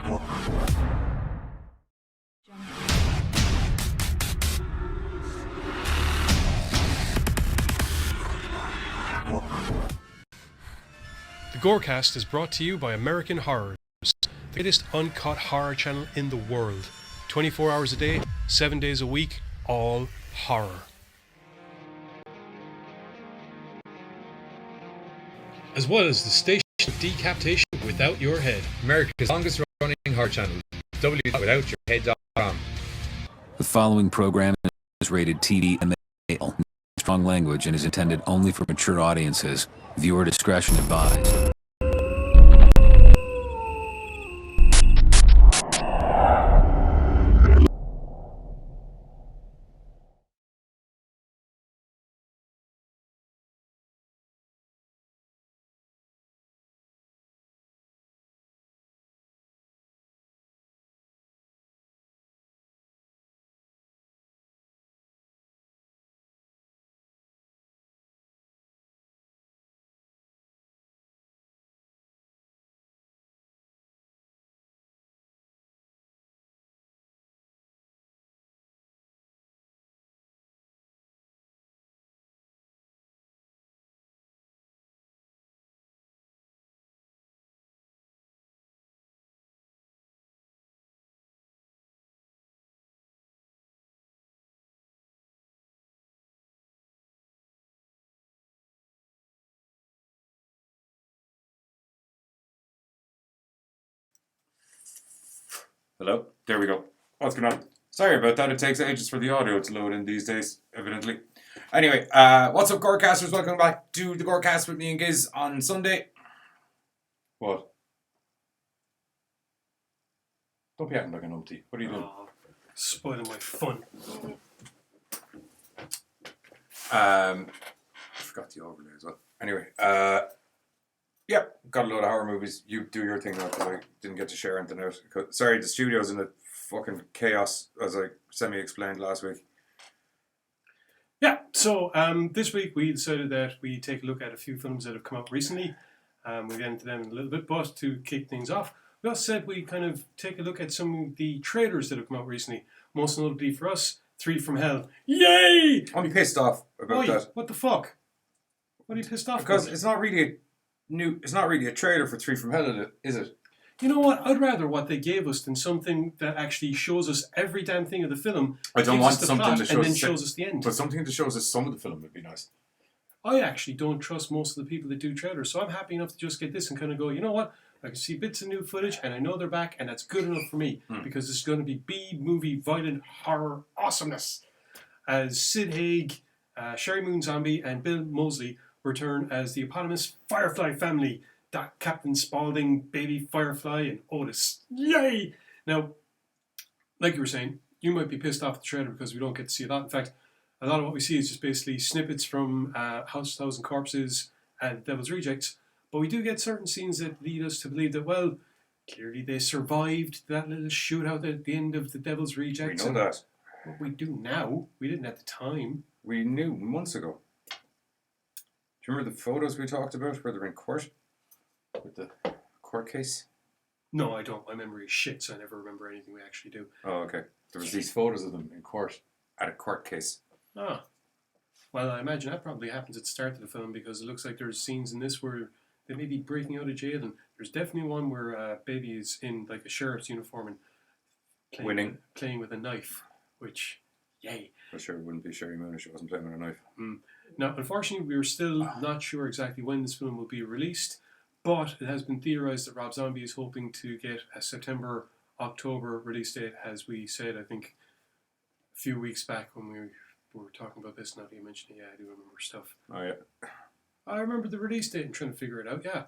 The GoreCast is brought to you by American Horrors, the greatest uncut horror channel in the world. 24 hours a day, 7 days a week, all horror. As well as the station of decapitation without your head. America's longest running horror channel, www.withoutyourhead.com. The following program is rated TV and male. Strong language and is intended only for mature audiences. Viewer discretion advised. Hello? There we go. What's going on? Sorry about that. It takes ages for the audio to load in these days, evidently. Anyway, what's up, GoreCasters? Welcome back to the GoreCast with me and Giz on Sunday. What? Don't be acting like an OT. What are you doing? Oh, spoiling my fun. I forgot the overlay as well. Anyway, yeah, got a load of horror movies. You do your thing now because I didn't get to share anything else. Sorry, the studio's in a fucking chaos, as I semi-explained last week. Yeah, so this week we decided that we take a look at a few films that have come out recently. We'll get into them in a little bit, but to kick things off, we also said we kind of take a look at some of the trailers that have come out recently. Most notably for us, 3 from Hell. Yay! I'm pissed off about that. What the fuck? What are you pissed off Because about? it's not really a trailer for 3 from Hell, is it? You know what? I'd rather what they gave us than something that actually shows us every damn thing of the film. I don't want something to show and then us shows us the end. But something that shows us some of the film would be nice. I actually don't trust most of the people that do trailers, so I'm happy enough to just get this and kind of go, you know what? I can see bits of new footage, and I know they're back, and that's good enough for me, because this is going to be B-movie violent horror awesomeness. As Sid Haig, Sherry Moon Zombie, and Bill Moseley return as the eponymous Firefly family, Captain Spaulding, Baby Firefly, and Otis. Yay! Now, like you were saying, you might be pissed off at the trailer because we don't get to see a lot. In fact, a lot of what we see is just basically snippets from House of Thousand Corpses and Devil's Rejects, but we do get certain scenes that lead us to believe that, well, clearly they survived that little shootout at the end of the Devil's Rejects. We know that. What we do now, we didn't at the time. We knew months ago. Do you remember the photos we talked about where they're in court? With the court case? No, I don't. My memory is shit, so I never remember anything we actually do. Oh, okay. There was these photos of them in court at a court case. Ah. Well, I imagine that probably happens at the start of the film because it looks like there's scenes in this where they may be breaking out of jail, and there's definitely one where Baby is in like a sheriff's uniform and playing with a knife, which, yay. I'm sure it wouldn't be Sherry Moon if she wasn't playing with a knife. Now, unfortunately, we're still not sure exactly when this film will be released, but it has been theorized that Rob Zombie is hoping to get a September, October release date, as we said, I think, a few weeks back when we were talking about this. Now that you mentioned it, yeah, I do remember stuff. Oh, yeah. I remember the release date and trying to figure it out, yeah.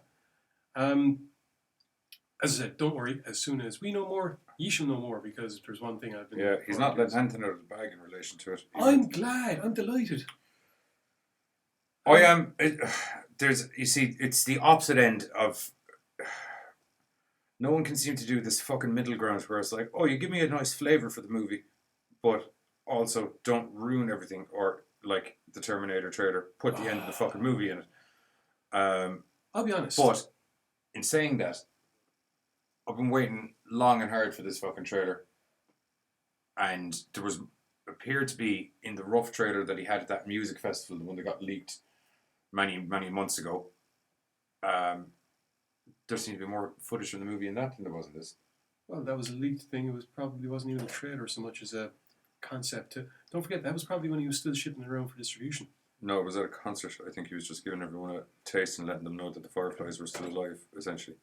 As I said, don't worry, as soon as we know more, ye shall know more, because there's one thing I've been... Yeah, he's not letting anything out of the bag in relation to it. I'm glad, I'm delighted. I am. You see, it's the opposite end of. No one can seem to do this fucking middle ground where it's like, oh, you give me a nice flavour for the movie, but also don't ruin everything, or like the Terminator trailer, put the end of the fucking movie in it. I'll be honest. But in saying that, I've been waiting long and hard for this fucking trailer. And there appeared to be in the rough trailer that he had at that music festival, the one that got leaked many months ago. There seemed to be more footage from the movie in that than there was in this. Well, that was a leaked thing. It wasn't even a trailer so much as a concept. Don't forget, that was probably when he was still shipping it around for distribution. No, it was at a concert. I think he was just giving everyone a taste and letting them know that the Fireflies were still alive, essentially.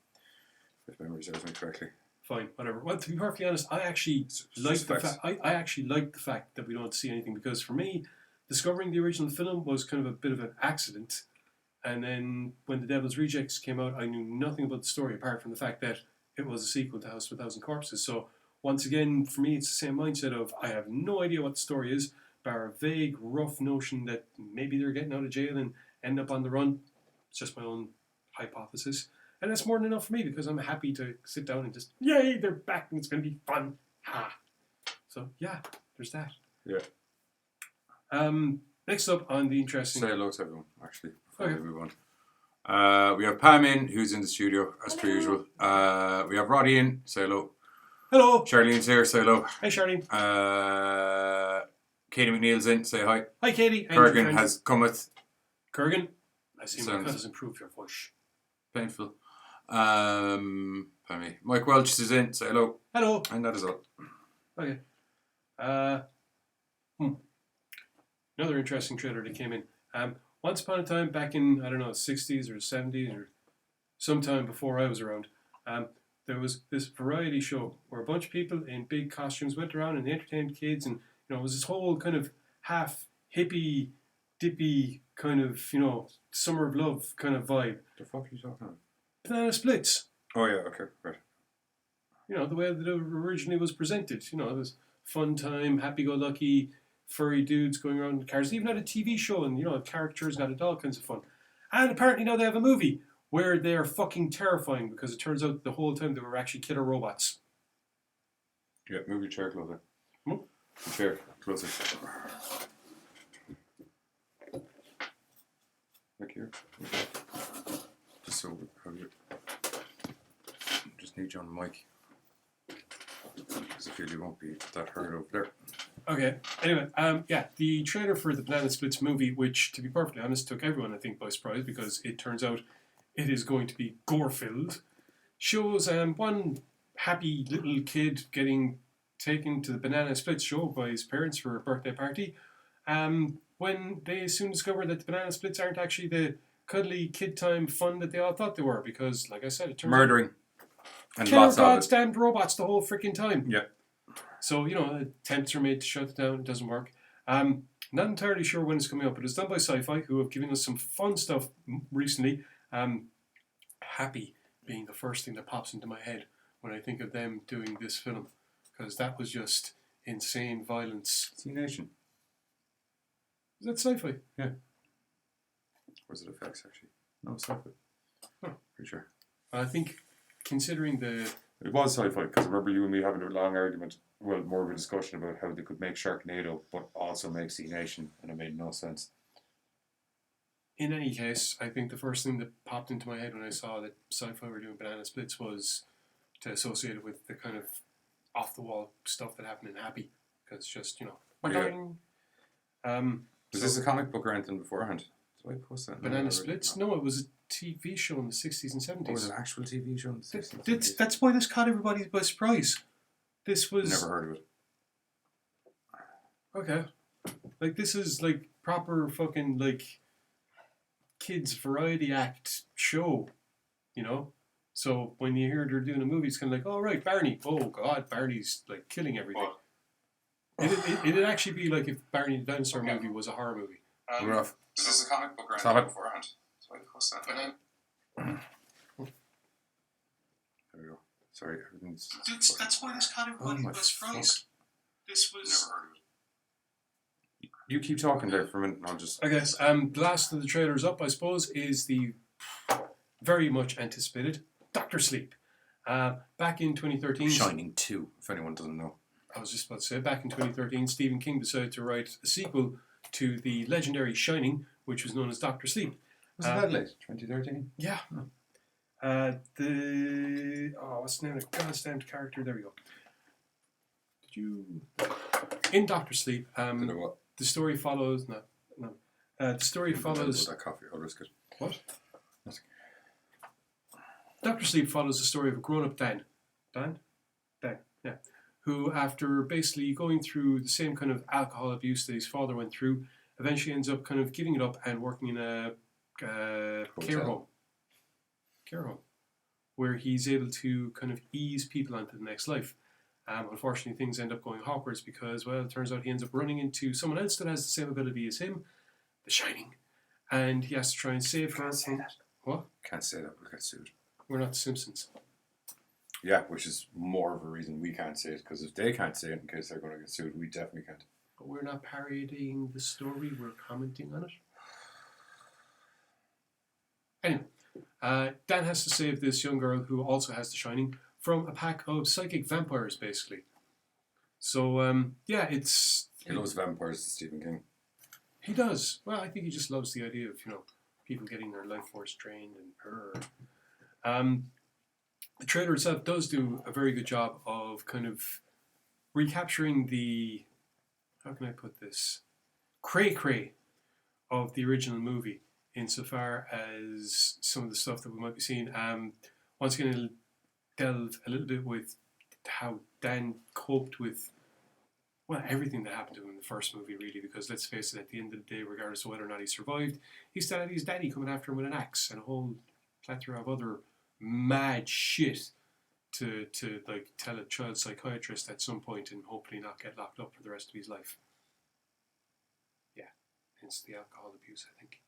If memory serves me correctly. Fine, whatever. Well, to be perfectly honest, I actually like the fact. I actually like the fact that we don't see anything, because for me, discovering the original film was kind of a bit of an accident. And then when The Devil's Rejects came out, I knew nothing about the story apart from the fact that it was a sequel to House of a Thousand Corpses. So once again, for me, it's the same mindset of I have no idea what the story is, bar a vague, rough notion that maybe they're getting out of jail and end up on the run. It's just my own hypothesis. And that's more than enough for me, because I'm happy to sit down and just, yay, they're back and it's going to be fun. Ha! So, yeah, there's that. Yeah. Next up on the interesting... Say hello to everyone, actually, before Okay. we move on. We have Pam in, who's in the studio, as per usual. We have Roddy in, say hello. Hello! Charlene's here, say hello. Hi, Charlene. Katie McNeil's in, say hi. Hi, Katie. Kurgan has come with. Kurgan? I see my Sounds- cut has improved your voice. Painful. Pardon me. Mike Welch is in, say hello. Hello. And that is all. Okay. Another interesting trailer that came in. Once upon a time, back in, I don't know, 60s or 70s or sometime before I was around, there was this variety show where a bunch of people in big costumes went around and they entertained kids, and it was this whole kind of half hippie, dippy kind of, summer of love kind of vibe. The fuck are you talking about? Banana Splits. Oh yeah, okay, right. The way that it originally was presented. It was fun time, happy-go-lucky, furry dudes going around in cars. They even had a TV show, and characters got it, all kinds of fun. And apparently now they have a movie where they are fucking terrifying, because it turns out the whole time they were actually killer robots. Yeah, move your chair closer. Hmm? Your chair closer. Like here. Just so we have it. Just need you on the mic. Because I feel you won't be that heard over there. Okay. Anyway, the trailer for the Banana Splits movie, which, to be perfectly honest, took everyone, I think, by surprise, because it turns out it is going to be gore-filled, shows one happy little kid getting taken to the Banana Splits show by his parents for a birthday party, when they soon discover that the Banana Splits aren't actually the cuddly kid time fun that they all thought they were, because, like I said, it turns Murdering. out And killer lots of it. goddamned robots the whole freaking time. Yeah. So, attempts are made to shut it down. It doesn't work. Not entirely sure when it's coming up, but it's done by Sci-Fi, who have given us some fun stuff recently. Happy being the first thing that pops into my head when I think of them doing this film, because that was just insane violence. C-Nation. Is that Sci-Fi? Yeah. Or is it effects, actually? No, it's not. Oh. Pretty sure. I think, considering the... It was sci-fi, because remember you and me having a long argument, well, more of a discussion about how they could make Sharknado, but also make C-Nation, and it made no sense. In any case, I think the first thing that popped into my head when I saw that Sci-Fi were doing Banana Splits was to associate it with the kind of off-the-wall stuff that happened in Happy, because just, boing. Was this a comic book or anything beforehand? Did I post that? Banana Splits? No, it was a TV show in the 60s and 70s. Oh, was it an actual TV show in the 60s? That's why this caught everybody by surprise. This was... Never heard of it. Okay. This is, proper fucking, kids variety act show, So when you hear they're doing a movie, it's kind of like, oh, right, Barney. Oh, God, Barney's, killing everything. It'd actually be like if Barney the Dinosaur movie was a horror movie. We're off. Is this a comic book or Stop anything it. beforehand? So I post that. There we go. Sorry, everything's... That's why this caught everybody my by surprise. This was... Never heard of it. You keep talking there for a minute and I'll just... I guess the last of the trailers up, I suppose, is the very much anticipated Dr. Sleep. Back in 2013... Shining 2, if anyone doesn't know. I was just about to say, back in 2013, Stephen King decided to write a sequel to the legendary Shining, which was known as Dr. Sleep. Was it that late? 2013? Yeah. What's the name of the goddamn character? There we go. In Doctor Sleep, You know what? the story follows. The story follows. That coffee, I'll risk it. What? Doctor Sleep follows the story of a grown-up Dan, yeah, who, after basically going through the same kind of alcohol abuse that his father went through, eventually ends up kind of giving it up and working in a care home, where he's able to kind of ease people onto the next life. Unfortunately, things end up going backwards because, well, it turns out he ends up running into someone else that has the same ability as him, The Shining, and he has to try and save her. Can't say that. What? Can't say that. We'll get sued. We're not the Simpsons. Yeah, which is more of a reason we can't say it, because if they can't say it in case they're going to get sued, we definitely can't. But we're not parodying the story, we're commenting on it. Anyway, Dan has to save this young girl who also has The Shining from a pack of psychic vampires, basically. So, yeah, it's... He loves vampires, Stephen King. He does. Well, I think he just loves the idea of, people getting their life force drained and the trailer itself does do a very good job of kind of recapturing the, how can I put this, cray-cray of the original movie insofar as some of the stuff that we might be seeing. Once again, it'll delve a little bit with how Dan coped with, well, everything that happened to him in the first movie, really, because let's face it, at the end of the day, regardless of whether or not he survived, he still had his daddy coming after him with an axe and a whole plethora of other mad shit to like tell a child psychiatrist at some point and hopefully not get locked up for the rest of his life. Yeah, hence the alcohol abuse, I think.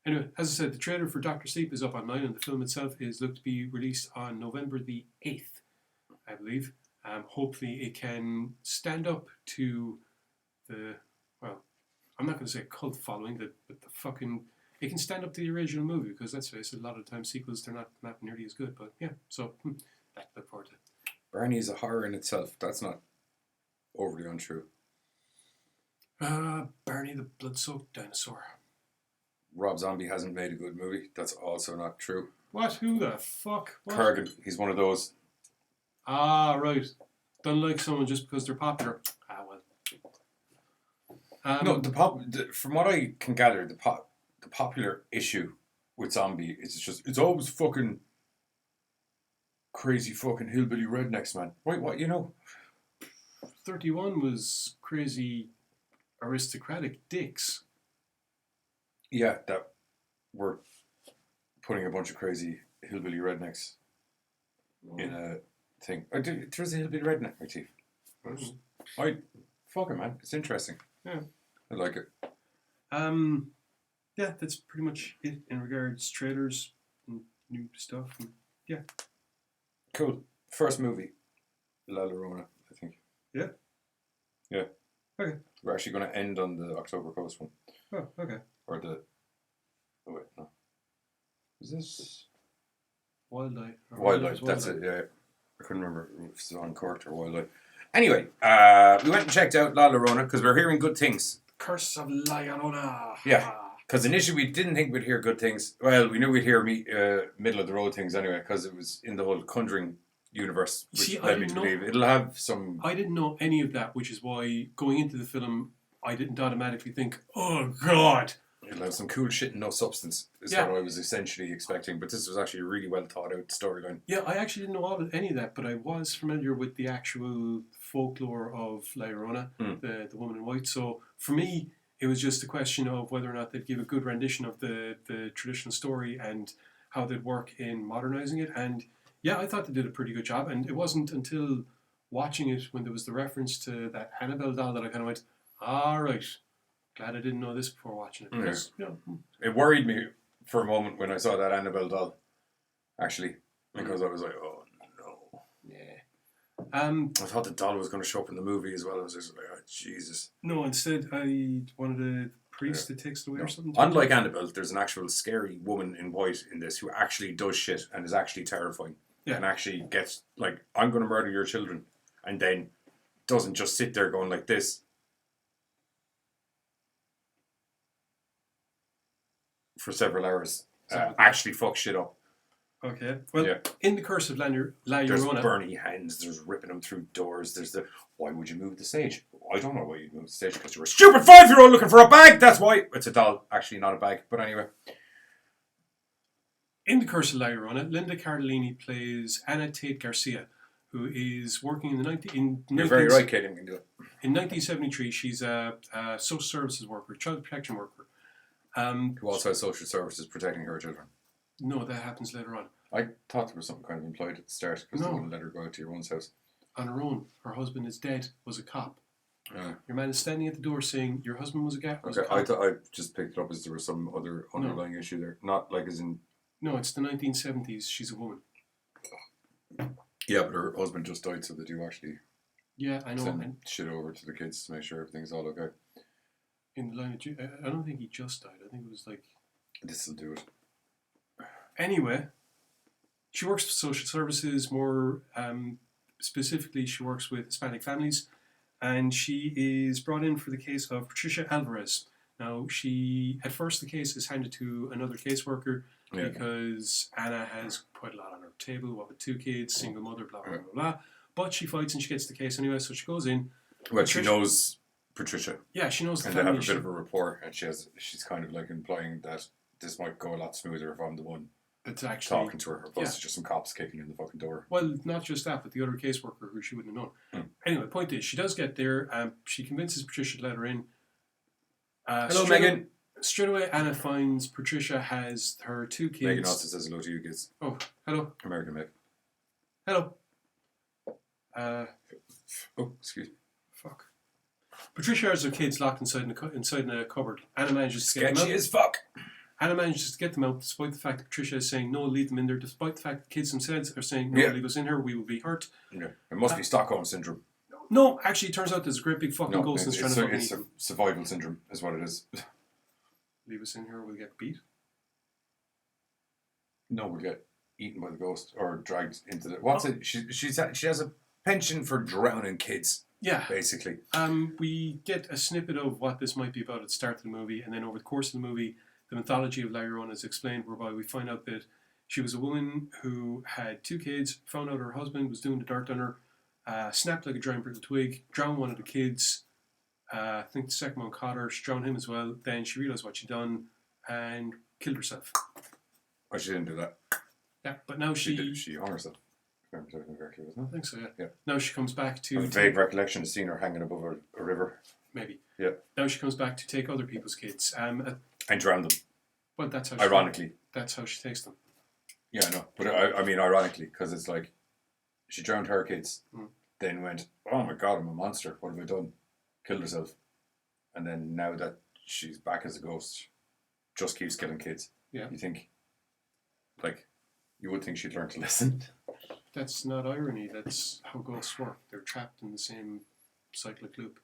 Anyway, as I said, the trailer for Doctor Sleep is up online, and the film itself is looked to be released on November the 8th, I believe. Hopefully it can stand up to the, well, I'm not going to say cult following, but the fucking, it can stand up to the original movie, because let's face it, a lot of times sequels, they're not nearly as good, but yeah, so that to look forward to. Barney is a horror in itself. That's not overly untrue. Barney the Blood-Soaked Dinosaur. Rob Zombie hasn't made a good movie. That's also not true. What? Who the fuck? What? Kurgan, he's one of those. Ah, right. Don't like someone just because they're popular. Ah, well. No, from what I can gather, the popular issue with Zombie is it's always fucking crazy fucking hillbilly rednecks, man. Right, what, 31 was crazy aristocratic dicks. Yeah, that we're putting a bunch of crazy hillbilly rednecks in a thing. There's a hillbilly redneck motif. Fuck it, man. It's interesting. Yeah. I like it. Yeah, that's pretty much it in regards to trailers and new stuff. And yeah. Cool. First movie, LLorona, I think. Yeah? Yeah. Okay. We're actually going to end on the October Coast one. Oh, okay. Or the... Oh, wait, no. Is this... Wildlife. Wildlife, that's it, yeah. I couldn't remember if it's on Court or Wildlife. Anyway, we went and checked out LLorona because we're hearing good things. Curse of LLorona. Yeah, because initially we didn't think we'd hear good things. Well, we knew we'd hear middle of the road things anyway, because it was in the whole Conjuring universe, which led me to believe it'll have some... I didn't know any of that, which is why going into the film, I didn't automatically think, oh God. It'll have some cool shit and no substance, is what I was essentially expecting. But this was actually a really well thought out storyline. Yeah, I actually didn't know any of that, but I was familiar with the actual folklore of LLorona, the woman in white. So for me, it was just a question of whether or not they'd give a good rendition of the traditional story and how they'd work in modernizing it. And yeah, I thought they did a pretty good job. And it wasn't until watching it when there was the reference to that Annabelle doll that I kind of went, all right. Glad I didn't know this before watching it. Because, It worried me for a moment when I saw that Annabelle doll, actually, because I was like, oh no. Yeah. I thought the doll was going to show up in the movie as well. I was just like, oh, Jesus. No, instead, I wanted a priest that takes it away or something. Unlike Annabelle, there's an actual scary woman in white in this who actually does shit and is actually terrifying. Yeah. And actually gets, like, I'm going to murder your children. And then doesn't just sit there going like this. For several hours actually fuck shit up. Okay. Well, Yeah. in the Curse of La There's Llorona, burning hands. There's ripping them through doors. There's the why would you move the stage? I don't know why you'd move the stage because you're a stupid 5-year-old looking for a bag. That's why it's a doll, actually not a bag. But anyway, in the Curse of La Llorona, Linda Cardellini plays Anna Tate Garcia, who is working in the you're very right, Katie. We can do it. In 1973, she's a social services worker, child protection worker. Who also has social services protecting her children. No, that happens later on. I thought there was something kind of implied at the start because No. they wouldn't let her go out to your one's house. On her own, her husband is dead, was a cop. Your man is standing at the door saying, your husband was a cop. Okay, I thought I just picked it up as there was some other underlying issue there. Not like as in... No, it's the 1970s. She's a woman. Yeah, but her husband just died, so they do actually Yeah, I know. send And shit over to the kids to make sure everything's all okay. in the line of I don't think he just died. I think it was like... This will do it. Anyway, she works for social services. More specifically, she works with Hispanic families. And she is brought in for the case of Patricia Alvarez. Now, at first the case is handed to another caseworker because Anna has quite a lot on her table, what with 2 kids, single mother, blah, blah, blah, blah. But she fights and she gets the case anyway, so she goes in. Well, she knows Patricia. Yeah, she knows the and they family. have a bit of a rapport, and she's kind of like implying that this might go a lot smoother if I'm the one that's actually talking to her, opposed to just some cops kicking in the fucking door. Well, not just that, but the other caseworker who she wouldn't have known. Anyway, point is, she does get there. She convinces Patricia to let her in. Hello, Megan. Straight away, Anna finds Patricia has her 2 kids. Megan also says hello to you kids. Oh, hello. American Meg. Hello. Oh, excuse me. Fuck. Patricia has her kids locked inside in a cupboard. Anna manages to get them out. Sketchy as fuck. Anna manages to get them out, despite the fact that Patricia is saying, no, leave them in there, despite the fact that the kids themselves are saying, no, leave us in here, we will be hurt. Yeah. It must be Stockholm Syndrome. No, actually, it turns out there's a great big fucking ghost that's trying to fucking it's a survival syndrome, is what it is. Leave us in here, we'll get beat. No, we'll get eaten by the ghost or dragged into the... What's it? She has a penchant for drowning kids. Yeah. Basically. We get a snippet of what this might be about at the start of the movie, and then over the course of the movie, the mythology of La Llorona is explained, whereby we find out that she was a woman who had 2 kids, found out her husband was doing the dirt on her, snapped like a giant brittle twig, drowned one of the kids. I think the second one caught her, she drowned him as well. Then she realised what she'd done and killed herself. Oh, she didn't do that. Yeah, but now she hung herself. If I remember something correctly, wasn't I it? think so, yeah. Yeah. Now she comes back I to... have a vague recollection of seeing her hanging above a river. Maybe. Yeah. Now she comes back to take other people's kids. And drown them. Well, that's how Ironically. That's how she takes them. Yeah, I know. But I mean, ironically, because it's like, she drowned her kids, then went, oh my god, I'm a monster, what have I done? Killed herself. And then now that she's back as a ghost, just keeps killing kids. Yeah. You think, like, you would think she'd learn to listen. That's not irony, that's how ghosts work. They're trapped in the same cyclic loop.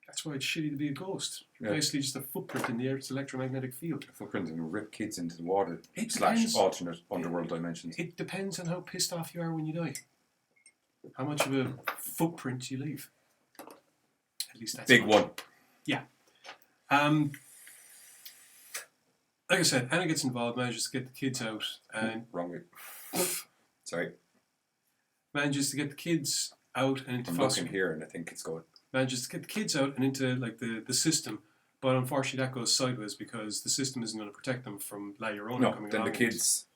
That's why it's shitty to be a ghost. You're basically just a footprint in the Earth's electromagnetic field. A footprint and rip kids into the water. It / depends. alternate underworld dimensions. It depends on how pissed off you are when you die. How much of a footprint you leave. At least that's Big one. Yeah. Like I said, Anna gets involved, manages to get the kids out, and Wrong way. Sorry. manages to get the kids out and into I'm foster. looking here and I think it's going. Manages to get the kids out and into like the system, but unfortunately that goes sideways because the system isn't going to protect them from La Llorona No, coming then along. the kids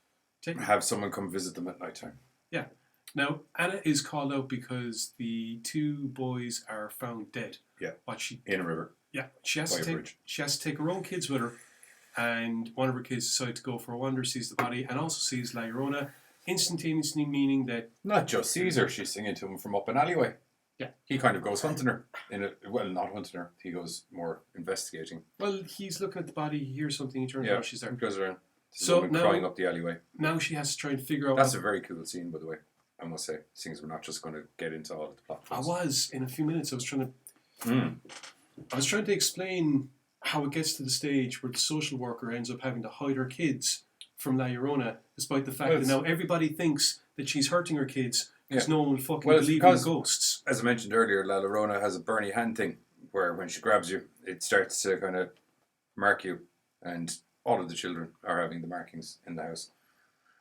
have someone come visit them at night time. Yeah. Now Anna is called out because the 2 boys are found dead. Yeah. In a river. Yeah. She has By a bridge. to take her own kids with her, and one of her kids decides to go for a wander, sees the body, and also sees La Llorona, instantaneously meaning that Not just sees her, she's singing to him from up an alleyway. Yeah. He kind of goes hunting her. Not hunting her. He goes more investigating. well, he's looking at the body, he hears something, he turns around, she's there. He goes around. So So now- crying up the alleyway. Now she has to try and figure out. That's a very cool scene, by the way. I must say, seeing we're not just going to get into all of the plot. I was in a few minutes. I was trying to explain how it gets to the stage where the social worker ends up having to hide her kids from La Llorona, despite the fact that now everybody thinks that she's hurting her kids because no one will fucking Well, it's believe in because- ghosts. As I mentioned earlier, La Llorona has a Bernie hand thing where when she grabs you, it starts to kind of mark you and all of the children are having the markings in the house.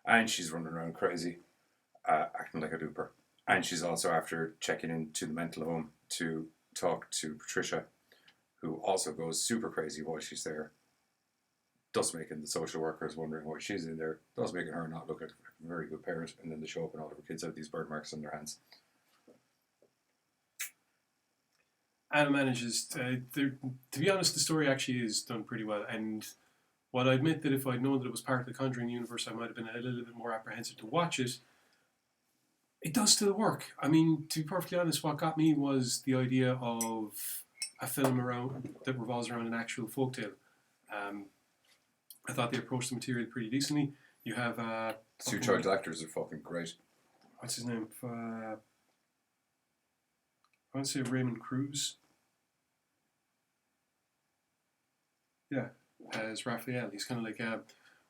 And she's running around crazy, acting like a duper. And she's also after checking into the mental home to talk to Patricia, who also goes super crazy while she's there. Thus making the social workers wondering why she's in there. Thus making her not look like a very good parent. And then they show up and all of her kids have these bird marks on their hands. Anna manages to be honest, the story actually is done pretty well. And while I admit that if I'd known that it was part of the Conjuring universe, I might have been a little bit more apprehensive to watch it. It does still work. I mean, to be perfectly honest, what got me was the idea of a film that revolves around an actual folktale. I thought they approached the material pretty decently. You have Two child actors are fucking great. what's his name? I want to say Raymond Cruz. Yeah, as Raphael. He's kind of like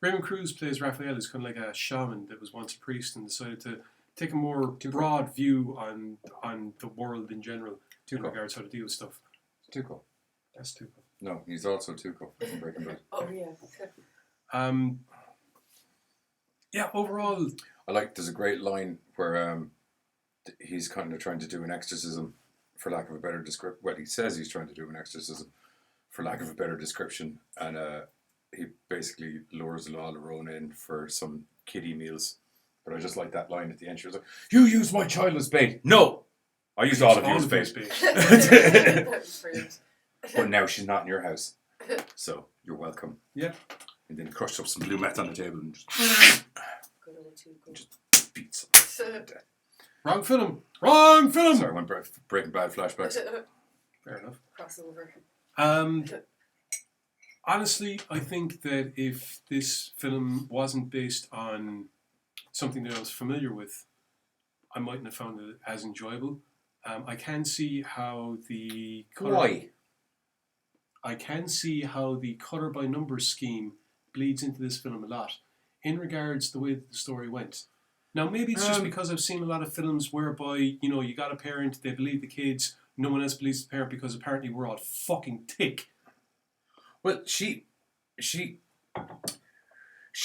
Raymond Cruz plays Raphael. He's kind of like a shaman that was once a priest and decided to take a more broad view on the world in general in regards to how to deal with stuff. Tuco. That's Tuco. No, he's also Tuco from Breaking Bad. Oh yeah. Yeah, overall, I like, there's a great line where he's kind of trying to do an exorcism, for lack of a better description. Well, he says he's trying to do an exorcism, for lack of a better description, and he basically lures LLorona in for some kiddie meals. But I just like that line at the end. She was like, "You used my child as bait." No! I used all of you as bait. That was brilliant. But now she's not in your house. So, you're welcome. Yeah. And then he crushed up some blue meth on the table and just Good old Tuco. beats him. Wrong film. Wrong film. Sorry, I went Breaking Bad flashbacks. Fair enough. Crossover. Honestly, I think that if this film wasn't based on something that I was familiar with, I mightn't have found it as enjoyable. I can see how the color. Why? I can see how the color by numbers scheme bleeds into this film a lot in regards to the way that the story went. Now, maybe it's just because I've seen a lot of films whereby, you got a parent, they believe the kids, no one else believes the parent because apparently we're all fucking tick. Well, she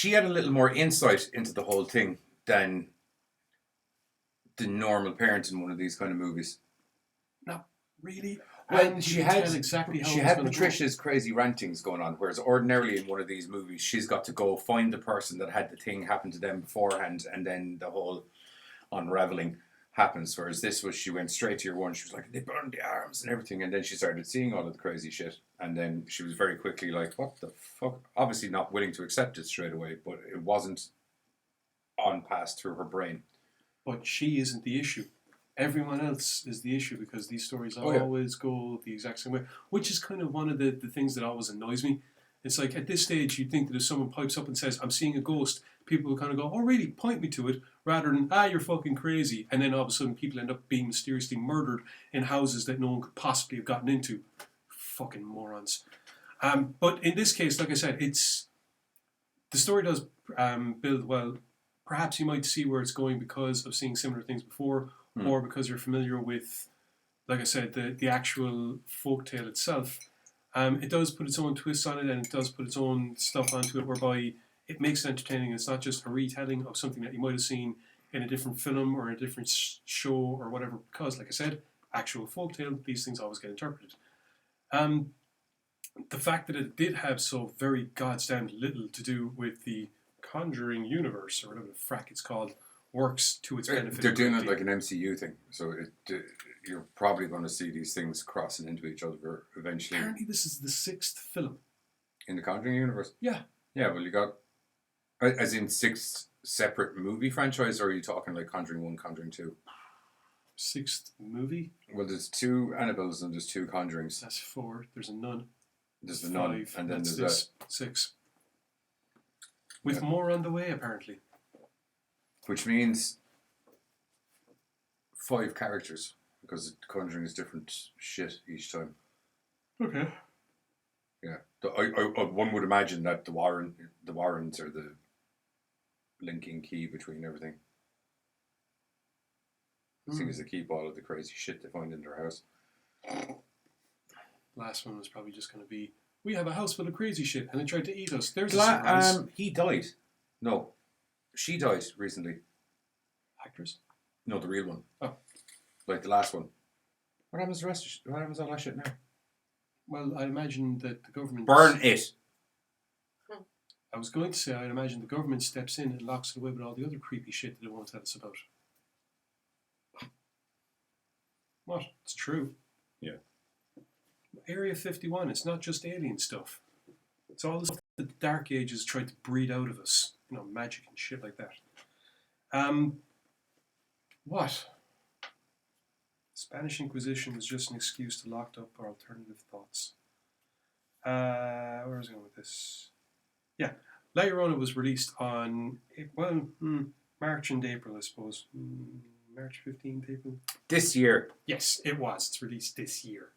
had a little more insight into the whole thing than the normal parent in one of these kind of movies. Not really. Well, And she you can had tell exactly how she it was had gonna Patricia's crazy rantings going on, whereas ordinarily in one of these movies, she's got to go find the person that had the thing happen to them beforehand, and then the whole unraveling happens. Whereas this was, she went straight to your one. She was like, they burned the arms and everything, and then she started seeing all of the crazy shit, and then she was very quickly like, what the fuck? Obviously not willing to accept it straight away, but it wasn't on past through her brain. But she isn't the issue. Everyone else is the issue because these stories always go the exact same way, which is kind of one of the things that always annoys me. It's like at this stage, you'd think that if someone pipes up and says, I'm seeing a ghost, people will kind of go, oh, really? Point me to it, rather than, you're fucking crazy. And then all of a sudden, people end up being mysteriously murdered in houses that no one could possibly have gotten into. Fucking morons. But in this case, like I said, the story does build well. Perhaps you might see where it's going because of seeing similar things before, or because you're familiar with, like I said, the actual folktale itself. It does put its own twists on it, and it does put its own stuff onto it, whereby it makes it entertaining. It's not just a retelling of something that you might have seen in a different film or a different show or whatever, because, like I said, actual folktale, these things always get interpreted. The fact that it did have so very goddamn little to do with the Conjuring universe, or whatever the frack it's called, works to its benefit. They're doing it like an MCU thing, so you're probably going to see these things crossing into each other eventually. Apparently this is the 6th film. In the Conjuring universe? Yeah. Yeah, well, you got, as in 6 separate movie franchise, or are you talking like Conjuring 1, Conjuring 2? 6th movie? Well, there's 2 Annabelles and there's 2 Conjurings. That's 4. There's a nun. There's the nun, 5, and then that's there's 6. With more on the way, apparently. which means 5 characters, because Conjuring is different shit each time. Okay. Yeah, one would imagine that the Warrens are the linking key between everything. Seeing as they keep all of the crazy shit they find in their house. Last one was probably just going to be We have a house full of crazy shit, and it tried to eat us. There's a surprise. He died. No. She died recently. Actors? No, the real one. Oh. Like the last one. What happens to the rest of what happens to all that shit now? Well, I imagine that the government... Burn it! I was going to say, I'd imagine the government steps in and locks it away with all the other creepy shit that they won't tell us about. What? It's true. Yeah. Area 51, it's not just alien stuff. It's all the stuff that the Dark Ages tried to breed out of us. You know, magic and shit like that. What? Spanish Inquisition was just an excuse to lock up our alternative thoughts. Where was I going with this? Yeah, LLorona was released on, March and April, I suppose. March 15th, April? This year. Yes, it was. It's released this year.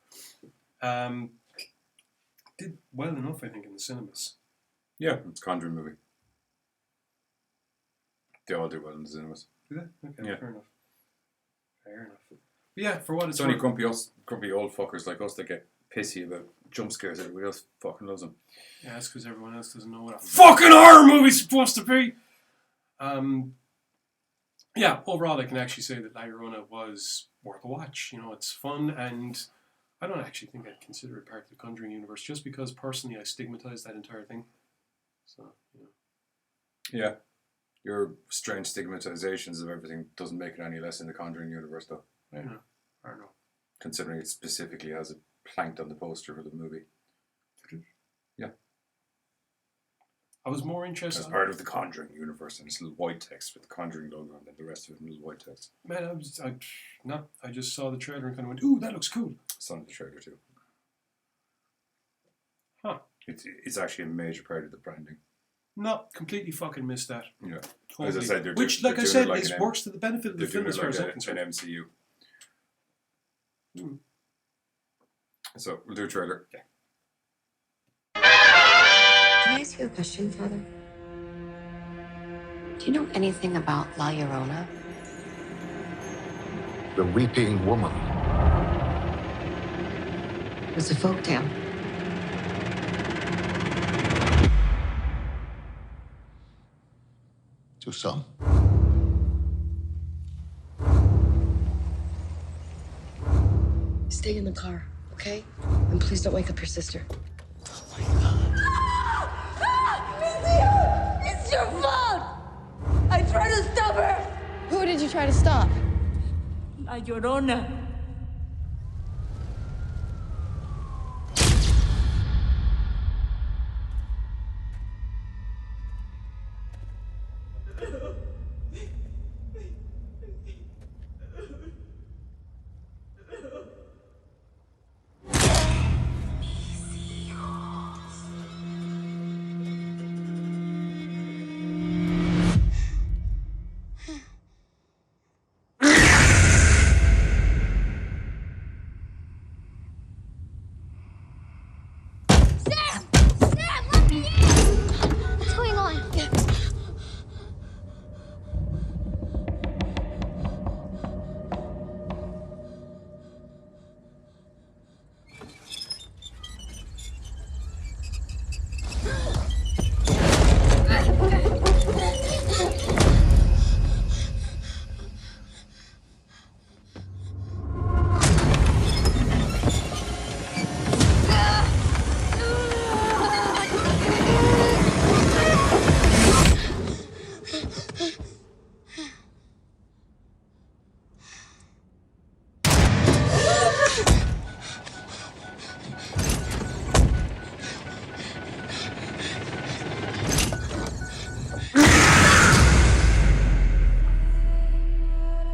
Did well enough, I think, in the cinemas. Yeah, it's a Conjuring movie. They all do well in the cinemas. Do they? Okay, Yeah. fair enough. Fair enough. But yeah, for what It's it's only worth. grumpy old fuckers like us that get pissy about jump scares. Everybody else fucking loves them. Yeah, that's because everyone else doesn't know what a fucking horror movie's supposed to be. Yeah, overall, I can actually say that LLorona was worth a watch. You know, it's fun, and I don't actually think I'd consider it part of the Conjuring universe, just because personally I stigmatized that entire thing. So, you know. Yeah. Your strange stigmatizations of everything doesn't make it any less in the Conjuring universe, though. Yeah. No, I don't know. Considering it specifically has it planked on the poster for the movie. Yeah. I was more As interested. part of the Conjuring universe, and it's little white text with the Conjuring logo on, and then the rest of it in little white text. Man, I just saw the trailer and kind of went, ooh, that looks cool. It's on the trailer too. Huh. It's actually a major part of the branding. No, completely fucking missed that. Yeah. Totally. As I said, Which, they're like I doing said, it like is an works to the benefit of the They're film doing as it far as I'm like concerned. an MCU. Hmm. So we'll do a trailer. Okay. Can I ask you a question, Father? Do you know anything about LLorona? The Weeping Woman. It was a folktale. To some. Stay in the car, okay? And please don't wake up your sister. It's your fault! I tried to stop her! Who did you try to stop? La Llorona. What's going on?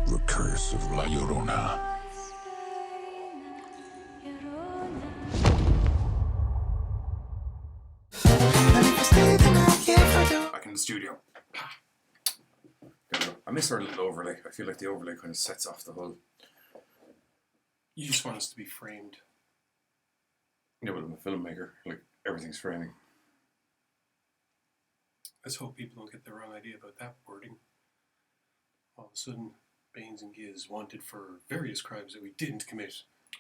The Curse of La Llorona. Back in the studio. There we go. I miss our little overlay. I feel like the overlay kind of sets off the whole. You just want us to be framed. Yeah, but I'm a filmmaker. Like, everything's framing. Let's hope people don't get the wrong idea about that wording. All of a sudden, Baines and Giz wanted for various crimes that we didn't commit.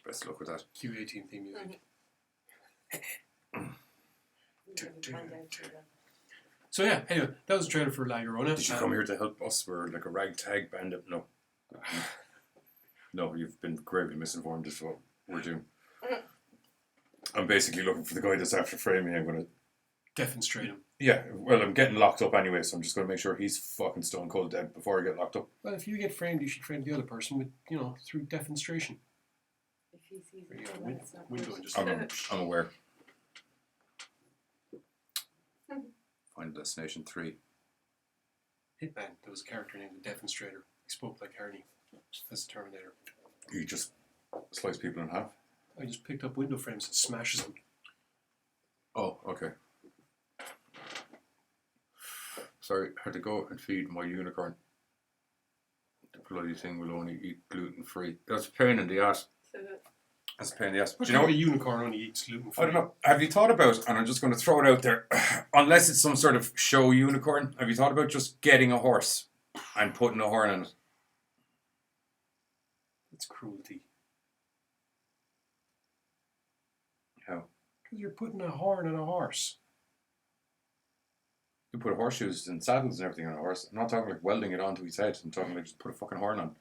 Best of luck with that. Q18 theme music. So yeah, anyway, that was a trailer for LLorona. Did you come here to help us? We're like a ragtag bandit. No. No, you've been gravely misinformed as to what we're doing. I'm basically looking for the guy that's after framing. I'm going to defenestrate him. Yeah, well, I'm getting locked up anyway, so I'm just going to make sure he's fucking stone cold dead before I get locked up. Well, if you get framed, you should frame the other person with, through defenestration. If he sees Yeah, it, it's not window good. and just I'm aware. Final Destination 3. Hitman. There was a character named the Defenestrator. He spoke like Harney as a Terminator. You just slice people in half? I just picked up window frames and smashes them. Oh, okay. Sorry, had to go and feed my unicorn. The bloody thing will only eat gluten-free. That's a pain in the ass. That's a pain in the ass. What Do you know a unicorn only eats gluten-free? I don't know. Have you thought about, and I'm just going to throw it out there, unless it's some sort of show unicorn, have you thought about just getting a horse and putting a horn in it? It's cruelty. How? Because you're putting a horn on a horse. You put horseshoes and saddles and everything on a horse. I'm not talking like welding it onto his head. I'm talking like just put a fucking horn on.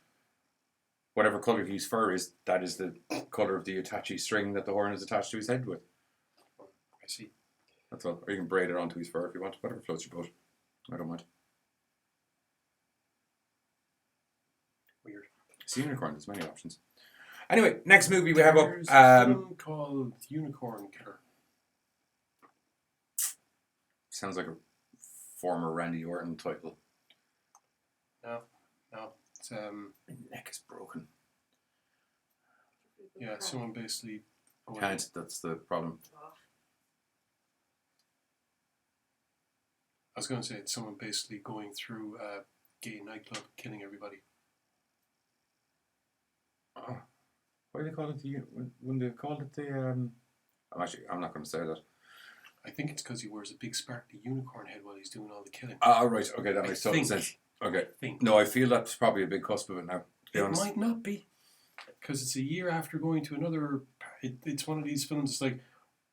Whatever colour his fur is, that is the colour of the attache string that the horn is attached to his head with. I see. That's all. Or you can braid it onto his fur if you want. Whatever floats your boat. I don't mind. Weird. It's a unicorn. There's many options. Anyway, next movie we have up. There's a film called Unicorn Killer. Sounds like a former Randy Orton title. No. It's My neck is broken. yeah, someone basically. Can't. That's the problem. I was going to say it's someone basically going through a gay nightclub, killing everybody. Oh. Why do they call it when they called it the I'm not going to say that. I think it's because he wears a big sparkly unicorn head while he's doing all the killing. Right. Okay, that makes total think. sense. Okay. Think. No, I feel that's probably a big cusp of it now. It might not be, because it's a year after going to another. It's one of these films. It's like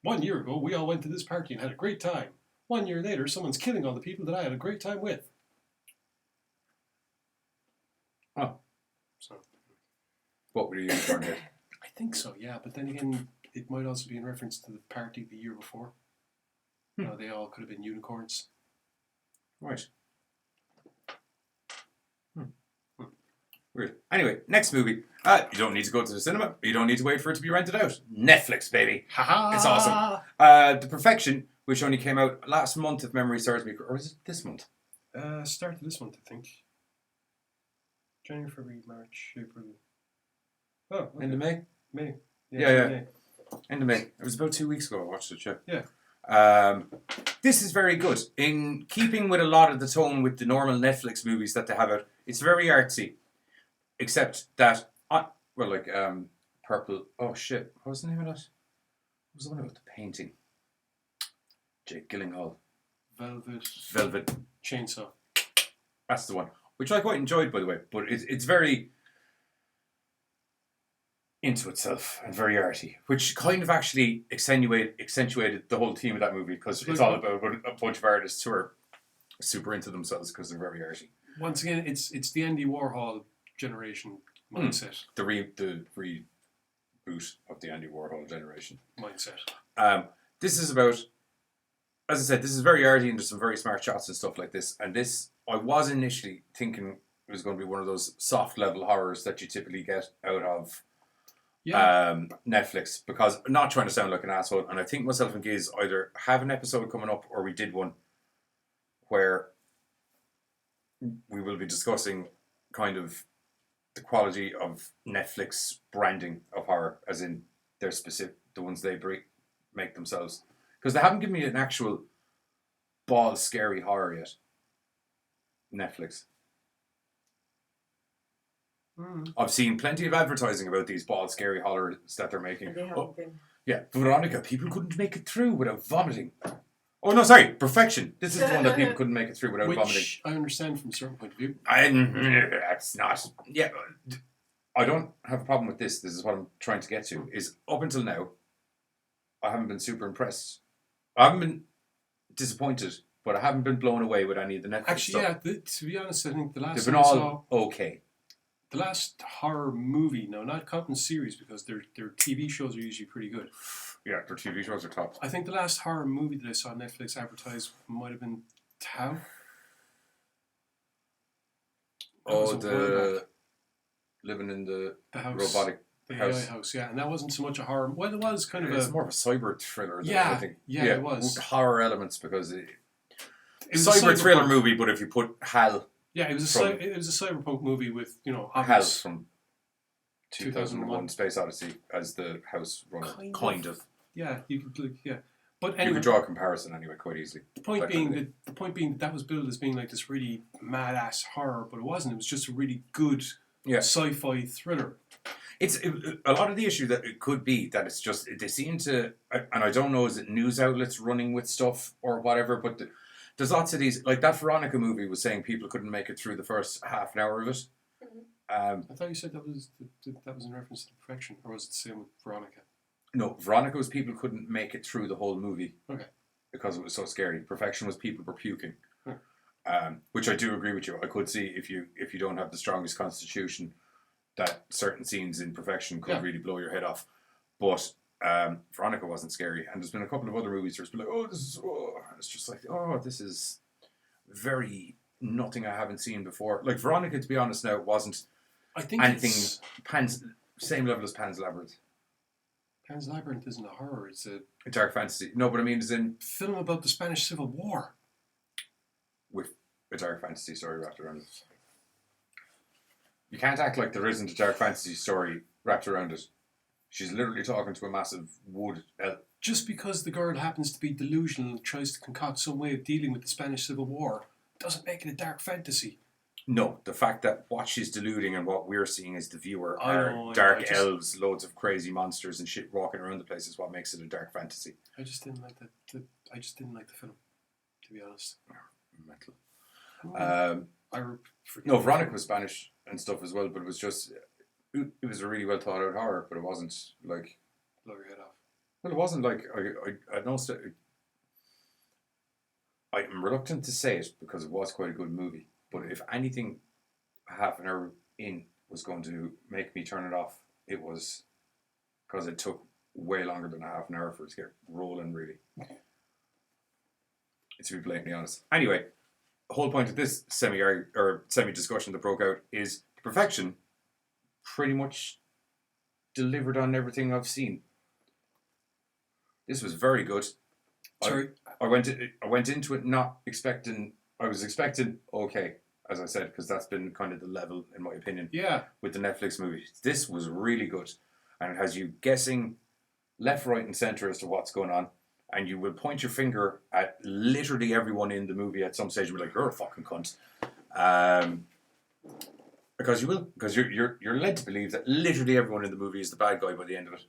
1 year ago we all went to this party and had a great time. 1 year later, someone's killing all the people that I had a great time with. Oh. So. What would a unicorn head? I think so, yeah. But then again, it might also be in reference to the party the year before. They all could have been unicorns. Right. Weird. Anyway, next movie. You don't need to go to the cinema. You don't need to wait for it to be rented out. Netflix, baby. Ha-ha! It's awesome. The Perfection, which only came out last month, if memory serves me. Or is it this month? Start of this month, I think. January, February, March, April. Oh, okay. End of May? May. Yeah. May. End of May. It was about 2 weeks ago I watched it, Yeah. This is very good. In keeping with a lot of the tone with the normal Netflix movies that they have out, it's very artsy. Except that, Purple. Oh shit! What was the name of that? What was the one about the painting? Jake Gyllenhaal. Velvet. Chainsaw. That's the one, which I quite enjoyed, by the way. But it's very into itself and very arty, which kind of actually accentuated the whole theme of that movie, because it's all about a bunch of artists who are super into themselves because they're very arty. Once again, it's the Andy Warhol generation mindset. The reboot of the Andy Warhol generation mindset. This is about, as I said, this is very arty and there's some very smart shots and stuff like this. And this, I was initially thinking it was going to be one of those soft level horrors that you typically get out of Netflix, because I'm not trying to sound like an asshole, and I think myself and Giz either have an episode coming up or we did one where we will be discussing kind of the quality of Netflix branding of horror, as in their specific, the ones they make themselves, because they haven't given me an actual ball scary horror yet. Netflix. I've seen plenty of advertising about these bald, scary horrors that they're making. And they haven't been. Yeah, Veronica, people couldn't make it through without vomiting. Oh no, sorry, Perfection. This is the one that people couldn't make it through without vomiting. Which I understand from a certain point of view. That's not. Yeah, I don't have a problem with this. This is what I'm trying to get to. Is up until now, I haven't been super impressed. I haven't been disappointed, but I haven't been blown away with any of the Netflix Actually, stuff. yeah. To be honest, I think the last They've been time I all saw okay. the last horror movie. No, not counting series because their TV shows are usually pretty good. Yeah, their TV shows are top. I think the last horror movie that I saw Netflix advertise might have been Tau. That was Oh, a while the back. living in the The house, robotic the house. AI house, yeah, and that wasn't so much a horror. Well, it was kind of It's a. more of a cyber thriller. Than Yeah, anything. yeah, it was. with horror elements because It was a cyber thriller cyberpunk- movie. But if you put Hal Yeah, it was from- it was a cyberpunk movie with Hal obvious from 2001: Space Odyssey as the house runner, kind of. Yeah, you could but You anyway, could draw a comparison anyway quite easily. the point that being kind of that was billed as being like this really mad ass horror, but it wasn't. It was just a really good Yeah. sci-fi thriller. It's a lot of the issue that it could be that it's just they seem to, and I don't know, is it news outlets running with stuff or whatever, but there's lots of these, like that Veronica movie was saying people couldn't make it through the first half an hour of it. I thought you said that was in reference to Perfection, or was it the same with Veronica? No, Veronica was people couldn't make it through the whole movie. Okay. Because it was so scary. Perfection was people were puking. Huh. Which I do agree with you. I could see if you don't have the strongest constitution, that certain scenes in Perfection could really blow your head off. But Veronica wasn't scary, and there's been a couple of other movies where it's been like, it's just like, this is very nothing I haven't seen before. Like Veronica, to be honest, now it wasn't I think anything it's, same level as Pan's Labyrinth. Pan's Labyrinth isn't a horror; it's a A dark fantasy. No, but I mean, it's in film about the Spanish Civil War. with a dark fantasy story wrapped around it. You can't act like there isn't a dark fantasy story wrapped around it. She's literally talking to a massive wood elf. Just because the girl happens to be delusional and tries to concoct some way of dealing with the Spanish Civil War doesn't make it a dark fantasy. No, the fact that what she's deluding and what we're seeing as the viewer I are know, dark I just- elves, loads of crazy monsters and shit walking around the place is what makes it a dark fantasy. I just didn't like that. I just didn't like the film, to be honest. Metal. Forget No, the Veronica film. was Spanish and stuff as well, but it was just, it was a really well thought out horror, but it wasn't like, Blow your head off. well, it wasn't like, I know, I'm reluctant to say it because it was quite a good movie, but if anything, half an hour in was going to make me turn it off, it was because it took way longer than a half an hour for it to get rolling, really. To be blatantly honest. Anyway, the whole point of this semi-discussion that broke out is Perfection pretty much delivered on everything I've seen. This was very good. Sorry. I went into it not expecting. I was expecting okay, as I said, because that's been kind of the level, in my opinion, Yeah. with the Netflix movies. This was really good, and it has you guessing left, right, and center as to what's going on, and you will point your finger at literally everyone in the movie at some stage and be like, "You're a fucking cunt," because you will, because you're led to believe that literally everyone in the movie is the bad guy by the end of it.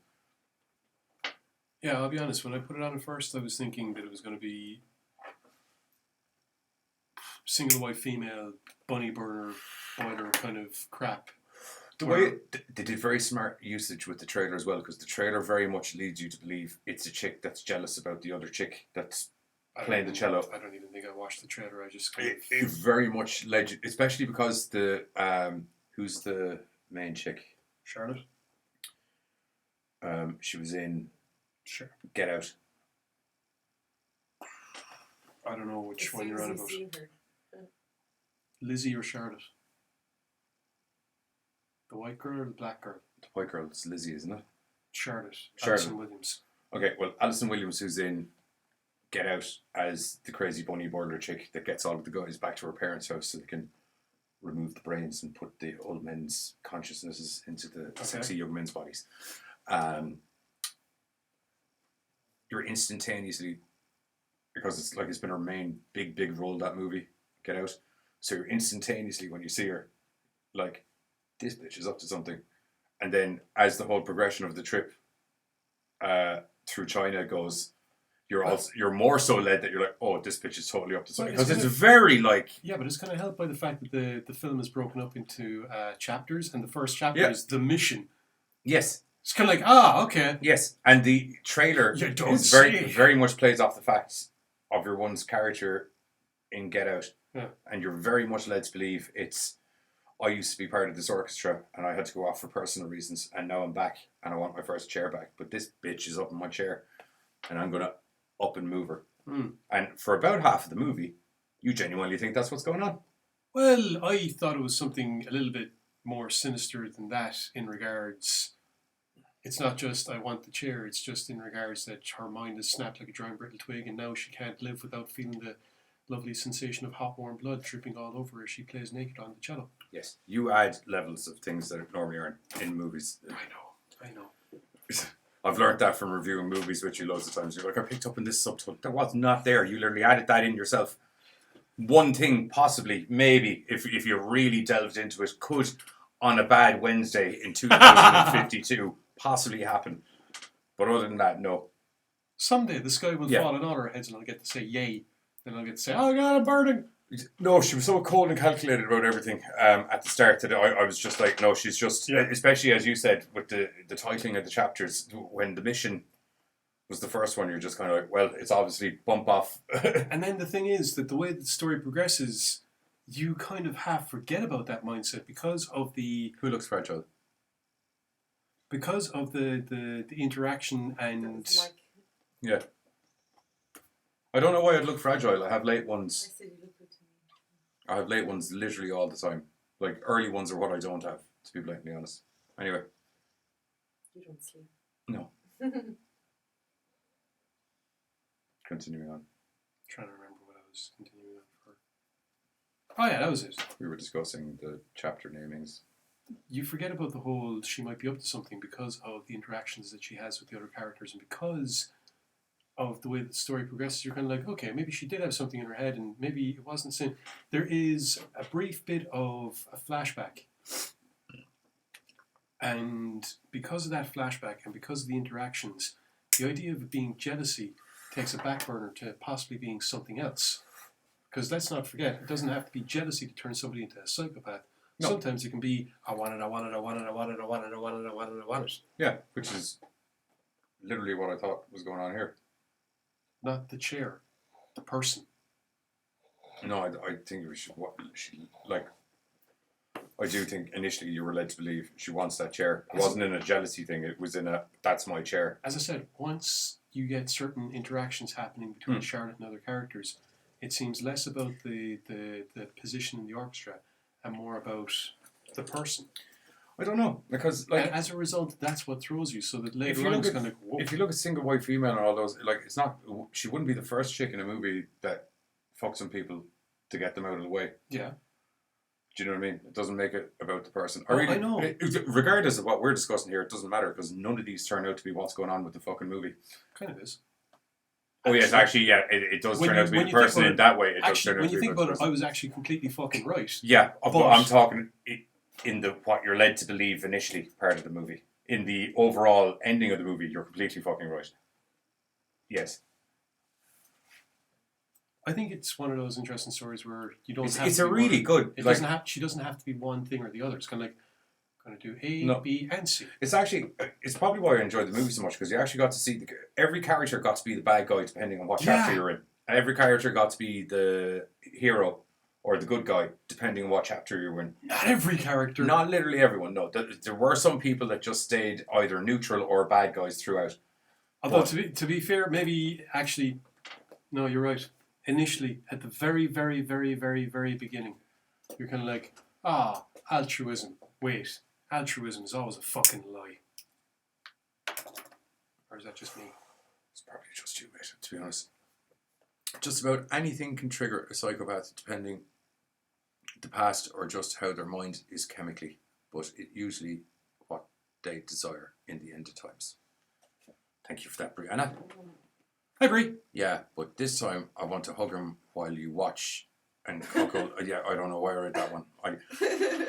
Yeah, I'll be honest. When I put it on at first, I was thinking that it was going to be single white female bunny burner boiler kind of crap. The way they did very smart usage with the trailer as well, because the trailer very much leads you to believe it's a chick that's jealous about the other chick that's playing the cello. I don't even think I watched the trailer. I just It very much led you, especially because the who's the main chick? Charlotte. She was in Sure. Get Out. I don't know which As one soon you're as on you about. see her. Lizzie or Charlotte? The white girl or the black girl? The white girl, it's Lizzie, isn't it? Charlotte. Charlotte. Alison Williams. Okay, well, Alison Williams, who's in Get Out as the crazy bunny boiler chick that gets all of the guys back to her parents' house so they can remove the brains and put the old men's consciousnesses into the sexy young men's bodies. You're instantaneously, because it's been her main big role, that movie, Get Out. So you're instantaneously, when you see her, like, this bitch is up to something. And then as the whole progression of the trip through China goes, you're more so led that you're like, oh, this bitch is totally up to something. Because it's very like... Yeah, but it's kind of helped by the fact that the film is broken up into chapters, and the first chapter is the mission. Yes. It's kind of like, okay. Yes, and the trailer You don't is say. very much plays off the fact of your one's character in Get Out. Yeah. And you're very much led to believe it's, I used to be part of this orchestra and I had to go off for personal reasons and now I'm back and I want my first chair back. But this bitch is up in my chair and I'm going to up and move her. And for about half of the movie, you genuinely think that's what's going on. Well, I thought it was something a little bit more sinister than that in regards... It's not just, I want the chair, it's just in regards that her mind is snapped like a dry and brittle twig and now she can't live without feeling the lovely sensation of hot, warm blood dripping all over her as she plays naked on the cello. Yes. You add levels of things that normally aren't in movies. I know. I've learned that from reviewing movies with you loads of times. You're like, I picked up in this subtitle. That was not there. You literally added that in yourself. One thing, possibly, maybe, if you really delved into it, could, on a bad Wednesday in 2052, possibly happen. But other than that, no. Someday the sky will fall on all our heads and I'll get to say yay. And I'll get to say, oh God, I'm burning. No, she was so cold and calculated about everything at the start that I was just like, no, she's just, especially as you said, with the titling of the chapters, when the mission was the first one, you're just kind of like, well, it's obviously bump off. And then the thing is that the way the story progresses, you kind of half forget about that mindset because of the... Who looks fragile? Because of the interaction and... Yeah. I don't know why I'd look fragile. I have late ones. I have late ones literally all the time. Like, early ones are what I don't have, to be blatantly honest. Anyway. You don't sleep. No. Continuing on. Trying to remember what I was continuing on for. Oh yeah, that was it. We were discussing the chapter namings. You forget about the whole she might be up to something because of the interactions that she has with the other characters and because of the way the story progresses. You're kind of like, okay, maybe she did have something in her head and maybe it wasn't sin. There is a brief bit of a flashback. And because of that flashback and because of the interactions, the idea of it being jealousy takes a back burner to possibly being something else. Because let's not forget, it doesn't have to be jealousy to turn somebody into a psychopath. No. Sometimes it can be, I want it, I want it, I want it, I want it, I want it, I want it, I want it, I want it. Yeah, which is literally what I thought was going on here. Not the chair, the person. No, I think I do think initially you were led to believe she wants that chair. It wasn't in a jealousy thing, it was in a, that's my chair. As I said, once you get certain interactions happening between Charlotte and other characters, it seems less about the position in the orchestra and more about the person. I don't know, because like, and as a result, that's what throws you. So that later on, it's kind of like, if you look at single white female and all those, like, it's not, she wouldn't be the first chick in a movie that fucks some people to get them out of the way. Yeah. Do you know what I mean? It doesn't make it about the person. Oh, I know. Regardless of what we're discussing here, it doesn't matter because none of these turn out to be what's going on with the fucking movie. Kind of is. Oh yes, actually, yeah, it does turn out to be the person in that way. It does turn out to be the person. When you think about it, I was actually completely fucking right. Yeah, but I'm talking in the what you're led to believe initially part of the movie. In the overall ending of the movie, you're completely fucking right. Yes. I think it's one of those interesting stories where you don't have it's to a really one, good... It doesn't have, she doesn't have to be one thing or the other. It's kind of like, going to do A, B, and C. It's actually, it's probably why I enjoyed the movie so much, because you actually got to see, every character got to be the bad guy depending on what chapter you're in. And every character got to be the hero or the good guy depending on what chapter you're in. Not every character. Not literally everyone, no. There were some people that just stayed either neutral or bad guys throughout. Although, to be fair, maybe actually, no, you're right. Initially, at the very, very, very, very, very beginning, you're kind of like, altruism. Wait, altruism is always a fucking lie. Or is that just me? It's probably just you, mate, to be honest. Just about anything can trigger a psychopath depending the past or just how their mind is chemically, but it usually what they desire in the end of times. Thank you for that, Brianna. I agree. Yeah, but this time I want to hug him while you watch and cuckle. Yeah, I don't know why I read that one.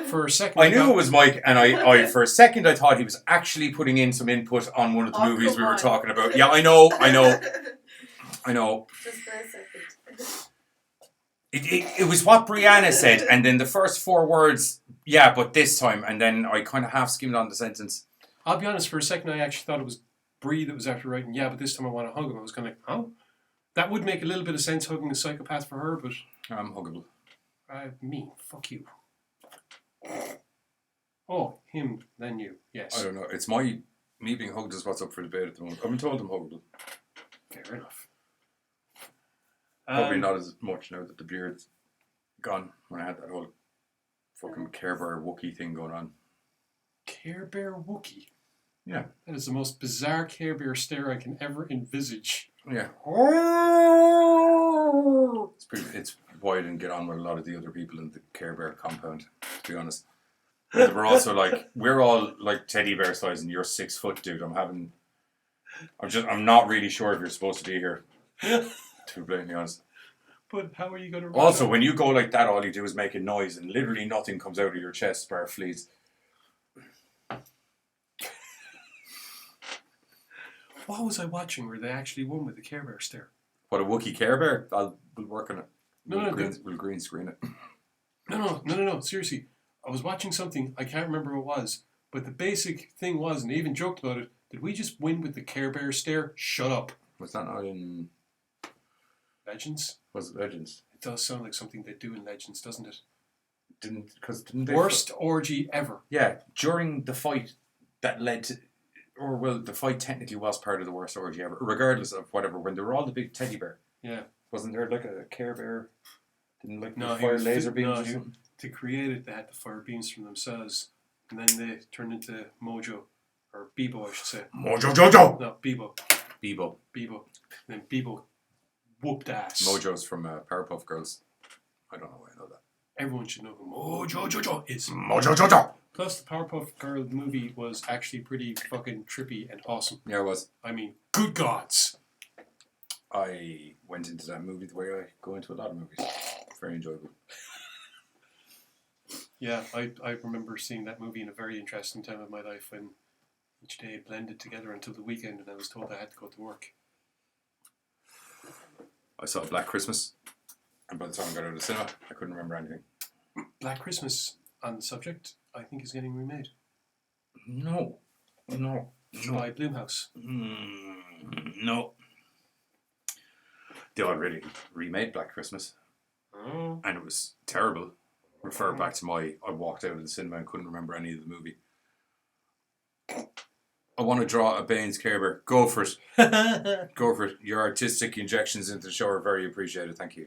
For a second, I knew it was Mike, and I for a second I thought he was actually putting in some input on one of the movies we were talking about. Yeah, I know. Just for a second. It was what Brianna said, and then the first 4 words, yeah, but this time, and then I kind of half skimmed on the sentence. I'll be honest, for a second I actually thought it was Bree that was after writing, yeah, but this time I want to hug him. I was kind of like, oh? That would make a little bit of sense, hugging a psychopath for her, but... I'm huggable. Me. Fuck you. Oh, him, then you. Yes. I don't know. It's me being hugged is what's up for debate at the moment. I've been told I'm huggable. Fair enough. Probably not as much now that the beard's gone, when I had that whole fucking Care Bear Wookiee thing going on. Care Bear Wookiee? Yeah. That is the most bizarre Care Bear stare I can ever envisage. Yeah. It's why I didn't get on with a lot of the other people in the Care Bear compound, to be honest. But we're also like, we're all like teddy bear size and you're 6 foot, dude. I'm not really sure if you're supposed to be here, to be blatantly honest. But how are you going to... Also, when you go like that, all you do is make a noise and literally nothing comes out of your chest bar fleas. What was I watching where they actually won with the Care Bear stare? What, a Wookiee Care Bear? We'll work on it. No, We'll green screen it. No. Seriously. I was watching something, I can't remember what it was, but the basic thing was, and they even joked about it, did we just win with the Care Bear stare? Shut up. Was that not in... Legends? Was it Legends? It does sound like something they do in Legends, doesn't it? Didn't they... Worst orgy ever. Yeah, during the fight that led to... Or, well, the fight technically was part of the worst orgy ever, regardless of whatever, when they were all the big teddy bear. Yeah. Wasn't there like a Care Bear? Didn't like No, fire laser beams or something? To create it, they had to fire beams from themselves, and then they turned into Mojo, or Bebo, I should say. Mojo Jojo! No, Bebo. Bebo. And then Bebo whooped ass. Mojo's from Powerpuff Girls. I don't know why I know that. Everyone should know who Mojo Jojo is. Mojo Jojo! Plus, the Powerpuff Girl movie was actually pretty fucking trippy and awesome. Yeah, it was. I mean, good gods. I went into that movie the way I go into a lot of movies. Very enjoyable. Yeah, I remember seeing that movie in a very interesting time of my life when each day blended together until the weekend and I was told I had to go to work. I saw Black Christmas, and by the time I got out of the cinema, I couldn't remember anything. Black Christmas, on the subject, I think is getting remade. No. By Blumhouse. No. They already remade Black Christmas. Oh. And it was terrible. Refer back to I walked out of the cinema and couldn't remember any of the movie. I want to draw a Baines Care Bear. Go for it. Go for it. Your artistic injections into the show are very appreciated. Thank you.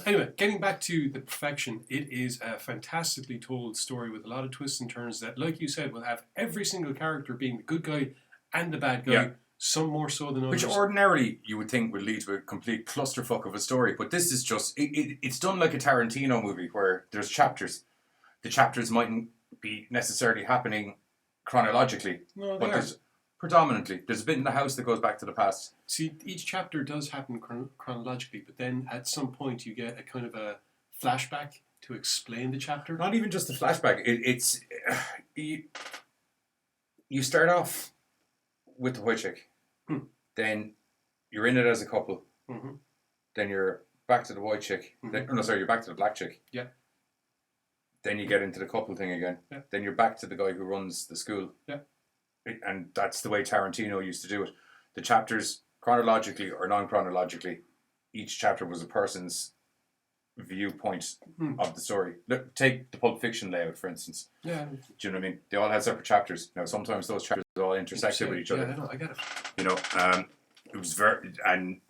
Anyway, getting back to The Perfection, it is a fantastically told story with a lot of twists and turns that, like you said, will have every single character being the good guy and the bad guy. Yeah. Some more so than others. Which ordinarily you would think would lead to a complete clusterfuck of a story, but this is just, it's done like a Tarantino movie where there's chapters. The chapters mightn't be necessarily happening chronologically, but there's predominantly, there's a bit in the house that goes back to the past. See, each chapter does happen chronologically, but then at some point you get a kind of a flashback to explain the chapter. Not even just a flashback, it's you start off with the white chick. Then you're in it as a couple. Mm-hmm. Then you're back to the white chick. Mm-hmm. You're back to the black chick. Yeah. Then you get into the couple thing again. Yeah. Then you're back to the guy who runs the school. Yeah. And that's the way Tarantino used to do it. The chapters, chronologically or non-chronologically, each chapter was a person's viewpoint of the story. Look, take the Pulp Fiction layout, for instance. Yeah. Do you know what I mean? They all had separate chapters. Now, sometimes those chapters all intersected with each other. Yeah, I know, I get it. You know, it was and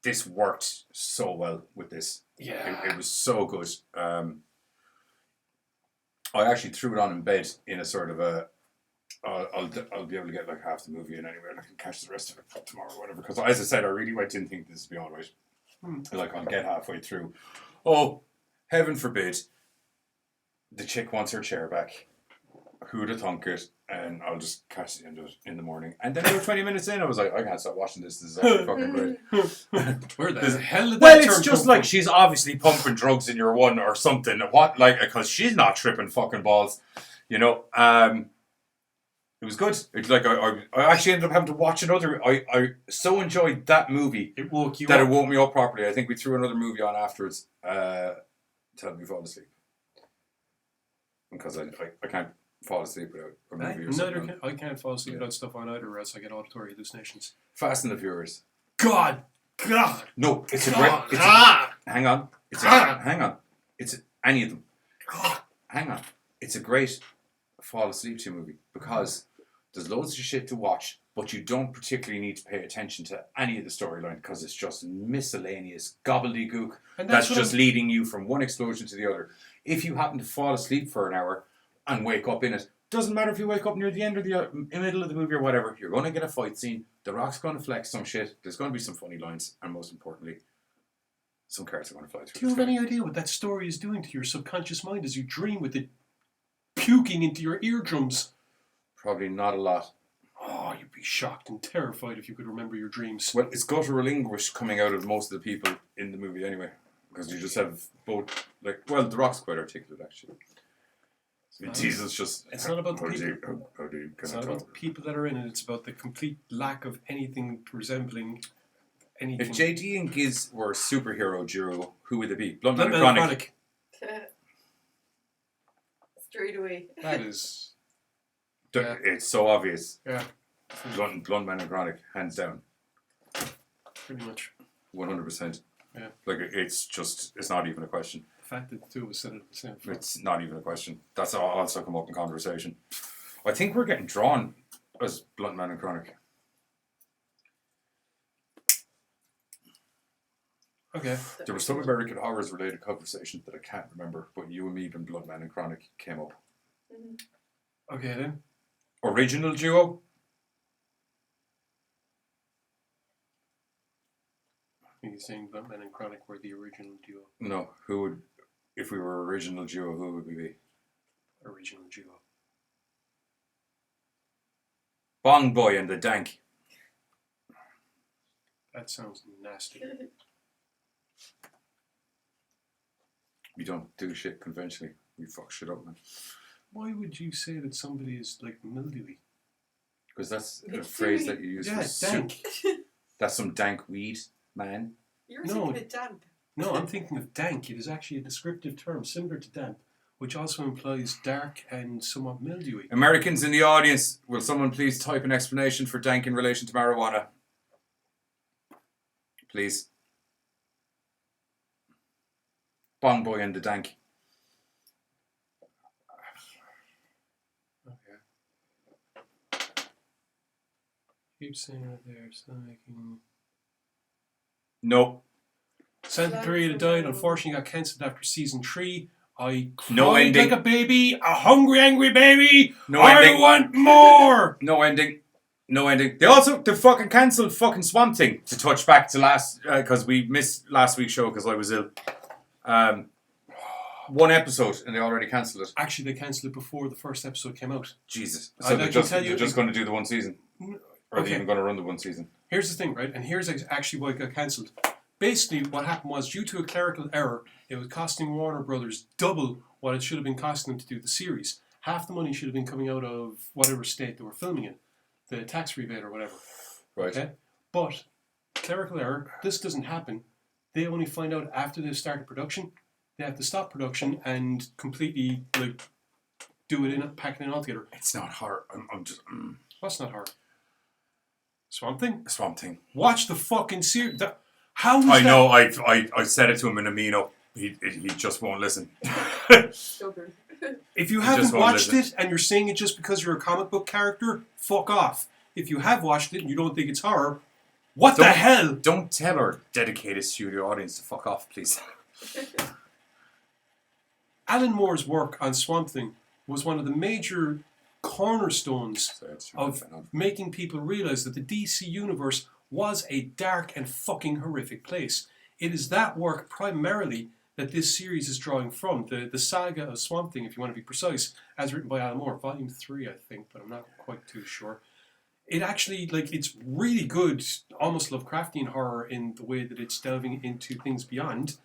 this worked so well with this. Yeah. It was so good. I actually threw it on in bed in a sort of a, I'll be able to get like half the movie in anyway, and I can catch the rest of it tomorrow or whatever. Because as I said, I really didn't think this would be all right. Like, I'll get halfway through. Oh, heaven forbid, the chick wants her chair back. Who'd have thunk it? And I'll just catch the end of it in the morning. And then about 20 minutes in, I was like, I can't stop watching this. This is actually fucking great. Where the hell did that Well, term it's just come like from? she's obviously pumping drugs in your one or something. What? Like, because she's not tripping fucking balls. You know? It was good. It's like I actually ended up having to watch another. I so enjoyed that movie. It woke you that up. It woke me up properly. I think we threw another movie on afterwards to help me fall asleep. Because I can't fall asleep without a movie or something. I can't fall asleep without stuff on either, or else I get auditory hallucinations. Fast and the Furious. God God. No, it's a God. great. Hang on. Hang on. It's any of them. Hang on. It's a great fall asleep to movie because there's loads of shit to watch, but you don't particularly need to pay attention to any of the storyline because it's just miscellaneous gobbledygook that's just leading you from one explosion to the other. If you happen to fall asleep for an hour and wake up in it, doesn't matter if you wake up near the end or the middle of the movie or whatever, you're going to get a fight scene. The Rock's going to flex some shit. There's going to be some funny lines, and most importantly, some cars are going to fly through. Do you have any idea what that story is doing to your subconscious mind as you dream with it puking into your eardrums? Probably not a lot. Oh, you'd be shocked and terrified if you could remember your dreams. Well, it's guttural English coming out of most of the people in the movie anyway, because you just have both, like, well, The Rock's quite articulate actually. Jesus, just it's not about the people. It's not about the people that are in it. It's about the complete lack of anything resembling anything. If JD and Giz were a superhero duo, who would they be? Bluntman and Chronic. Straight away. That is. It's so obvious. Yeah. Bluntman and Chronic, hands down. Pretty much. 100%. Yeah. Like, it's not even a question. The fact that the two of us said it at the same time. It's not even a question. That's also come up in conversation. I think we're getting drawn as Bluntman and Chronic. Okay. There was some American Horrors related conversation that I can't remember, but you and me and Bluntman and Chronic came up. Okay then. Original duo? Are you saying Bluntman and Chronic were the original duo? No. Who would, if we were original duo, who would we be? Original duo. Bong Boy and the Dank. That sounds nasty. We don't do shit conventionally. We fuck shit up, man. Why would you say that somebody is like mildewy? Because that's a phrase that you use for dank. That's some dank weed, man. You're thinking of damp. No, I'm thinking of dank. It is actually a descriptive term similar to damp, which also implies dark and somewhat mildewy. Americans in the audience, will someone please type an explanation for dank in relation to marijuana? Please. Bong Boy and the Dank. Okay. Keep saying it there, so I can... No. Santa Clarita died, unfortunately got cancelled after season 3. I cried No ending. like a baby, a hungry, angry baby. No I ending. want more. No ending. No ending. They fucking cancelled fucking Swamp Thing, to touch back to last, because we missed last week's show because I was ill. One episode and they already cancelled it. Actually, they cancelled it before the first episode came out. Jesus. So they're just going to do the one season? Or are they Okay. even going to run the one season? Here's the thing, right? And here's actually why it got cancelled. Basically, what happened was, due to a clerical error, it was costing Warner Brothers double what it should have been costing them to do the series. Half the money should have been coming out of whatever state they were filming in, the tax rebate or whatever. Right. Okay? But, clerical error, this doesn't happen. They only find out after they've started production. They have to stop production and completely, like, do it in, pack it in all together. It's not hard. I'm just... What's not hard? Swamp Thing? Swamp Thing. Watch the fucking series. How is I that? know. I said it to him in Amino. He just won't listen. Stubborn. If you He haven't just won't watched listen. it and you're saying it just because you're a comic book character, fuck off. If you have watched it and you don't think it's horror, what the hell? Don't tell our dedicated studio audience to fuck off, please. Alan Moore's work on Swamp Thing was one of the major cornerstones of making people realize that the DC universe was a dark and fucking horrific place. It is that work primarily that this series is drawing from. The saga of Swamp Thing, if you want to be precise, as written by Alan Moore, volume 3, I think, but I'm not quite too sure. It actually, like, it's really good, almost Lovecraftian horror in the way that it's delving into things beyond.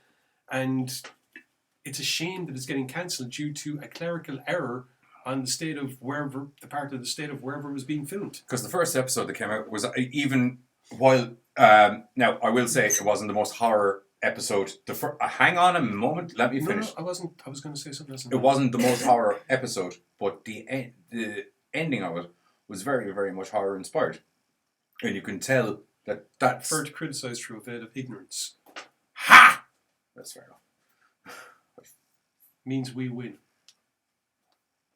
And it's a shame that it's getting cancelled due to a clerical error on the state of wherever, the part of the state of wherever it was being filmed. Because the first episode that came out was even while... now, I will say it wasn't the most horror episode. Hang on a moment, let me finish. No, I wasn't. I was going to say something else. It wasn't the most horror episode, but the ending of it was very, very much horror inspired. And you can tell That's Prefer to criticize through a veil of ignorance. ha. That's fair enough. Means we win.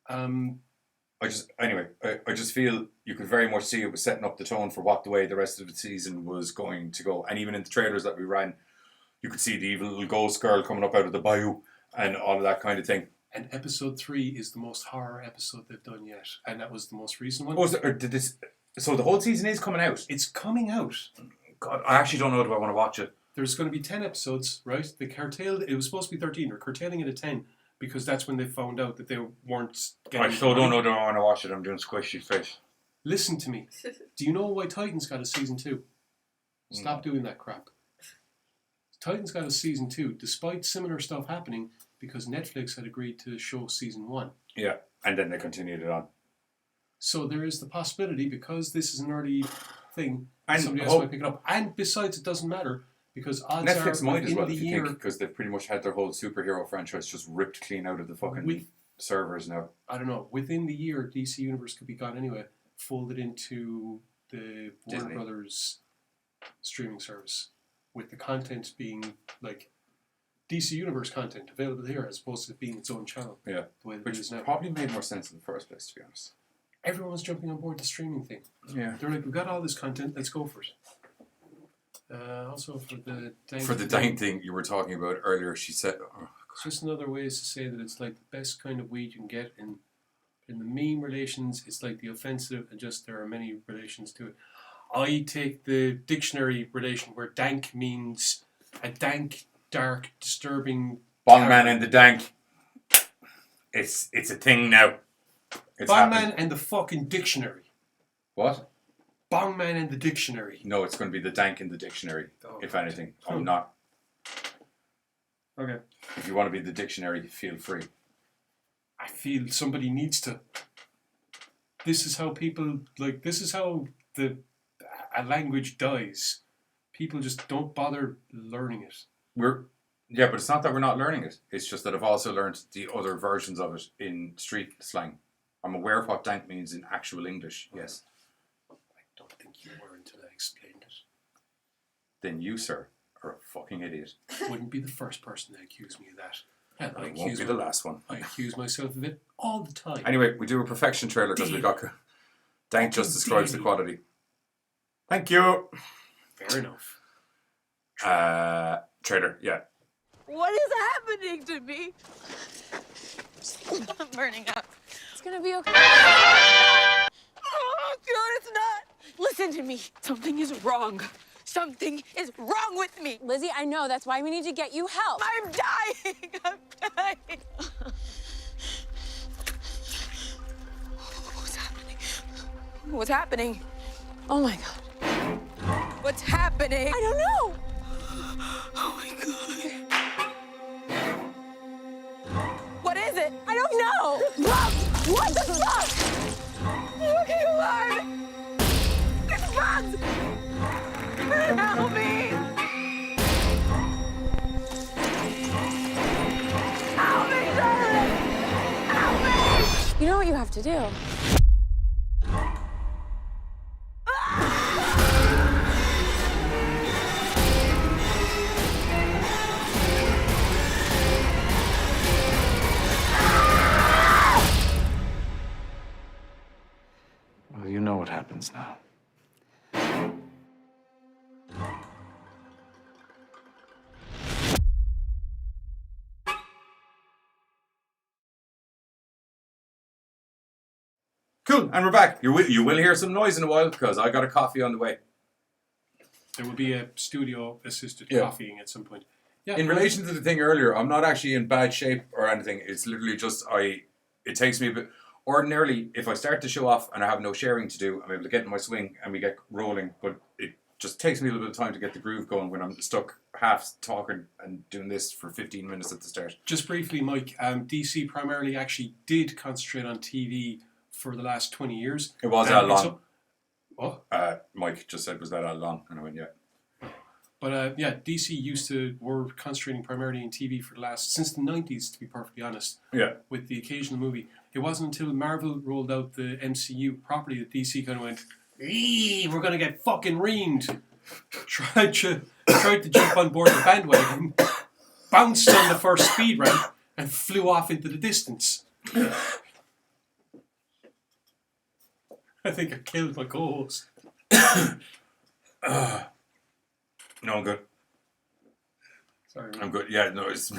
I just feel you could very much see it was setting up the tone for what the way the rest of the season was going to go. And even in the trailers that we ran, you could see the evil little ghost girl coming up out of the bayou and all of that kind of thing. And episode 3 is the most horror episode they've done yet. And that was the most recent one. Oh, so the whole season is coming out? It's coming out. God, I actually don't know if I want to watch it. There's going to be 10 episodes, right? They curtailed, it was supposed to be 13. They're curtailing it to 10 because that's when they found out that they weren't getting... I still don't know that I want to watch it. I'm doing squishy face. Listen to me. Do you know why Titans got a season 2? Stop doing that crap. Titans got a season 2, despite similar stuff happening, because Netflix had agreed to show season 1. Yeah, and then they continued it on. So there is the possibility, because this is an early thing, and somebody else might pick it up. And besides, it doesn't matter, because odds Netflix are might as within well, the if you year... think, because they've pretty much had their whole superhero franchise just ripped clean out of the fucking servers now. I don't know. Within the year, DC Universe could be gone anyway, folded into the Warner Disney. Brothers streaming service, with the content being like DC Universe content available here as opposed to it being its own channel. Yeah, the way that which it is now. probably made more sense in the first place, to be honest. Everyone was jumping on board the streaming thing. Yeah, they're like, we've got all this content, let's go for it. Also for the dank thing you were talking about earlier, she said, it's just another way to say that it's like the best kind of weed you can get in the meme relations. It's like the offensive, and just there are many relations to it. I take the dictionary relation where dank means a dank, dark, disturbing. Bongman and the dank. It's a thing now. It's Bongman and the fucking dictionary. What? Bongman and the dictionary. No, it's going to be the dank in the dictionary, if anything. I'm not. Okay. If you want to be the dictionary, feel free. I feel somebody needs to. This is how people, like, this is how a language dies. People just don't bother learning it. Yeah, but it's not that we're not learning it. It's just that I've also learned the other versions of it in street slang. I'm aware of what dank means in actual English, yes. I don't think you were until I explained it. Then you, sir, are a fucking idiot. Wouldn't be the first person to accuse me of that. Hell, I won't be the last one. I accuse myself of it all the time. Anyway, we do a perfection trailer because we got... Dank just describes the quality. Thank you. Fair enough. Trailer, yeah. What is happening to me? I'm burning up. It's gonna be okay. Oh, God, it's not. Listen to me. Something is wrong. Something is wrong with me. Lizzie, I know. That's why we need to get you help. I'm dying. I'm dying. What's happening? What's happening? Oh my God. What's happening? I don't know. Oh my God. What is it? I don't know. What the fuck? Okay, Lord. It's bugs. Help me. Help me, darling. Help me. You know what you have to do? Well, you know what happens now. Cool, and we're back. You will hear some noise in a while because I got a coffee on the way. There will be a studio-assisted coffeeing at some point. Yeah. In relation to the thing earlier, I'm not actually in bad shape or anything. It's literally just it takes me a bit. Ordinarily, if I start to show off and I have no sharing to do, I'm able to get in my swing and we get rolling. But it just takes me a little bit of time to get the groove going when I'm stuck half talking and doing this for 15 minutes at the start. Just briefly, Mike, DC primarily actually did concentrate on TV for the last 20 years. It was that long. What? Mike just said, was that long? And I went, yeah. But DC were concentrating primarily in TV for since the 90s, to be perfectly honest. Yeah. With the occasional movie. It wasn't until Marvel rolled out the MCU property that DC kind of went, we're going to get fucking reamed. tried to jump on board the bandwagon, bounced on the first speed ramp, and flew off into the distance. I think I killed my co-host. No, I'm good. Sorry. I'm good. Yeah, no, it's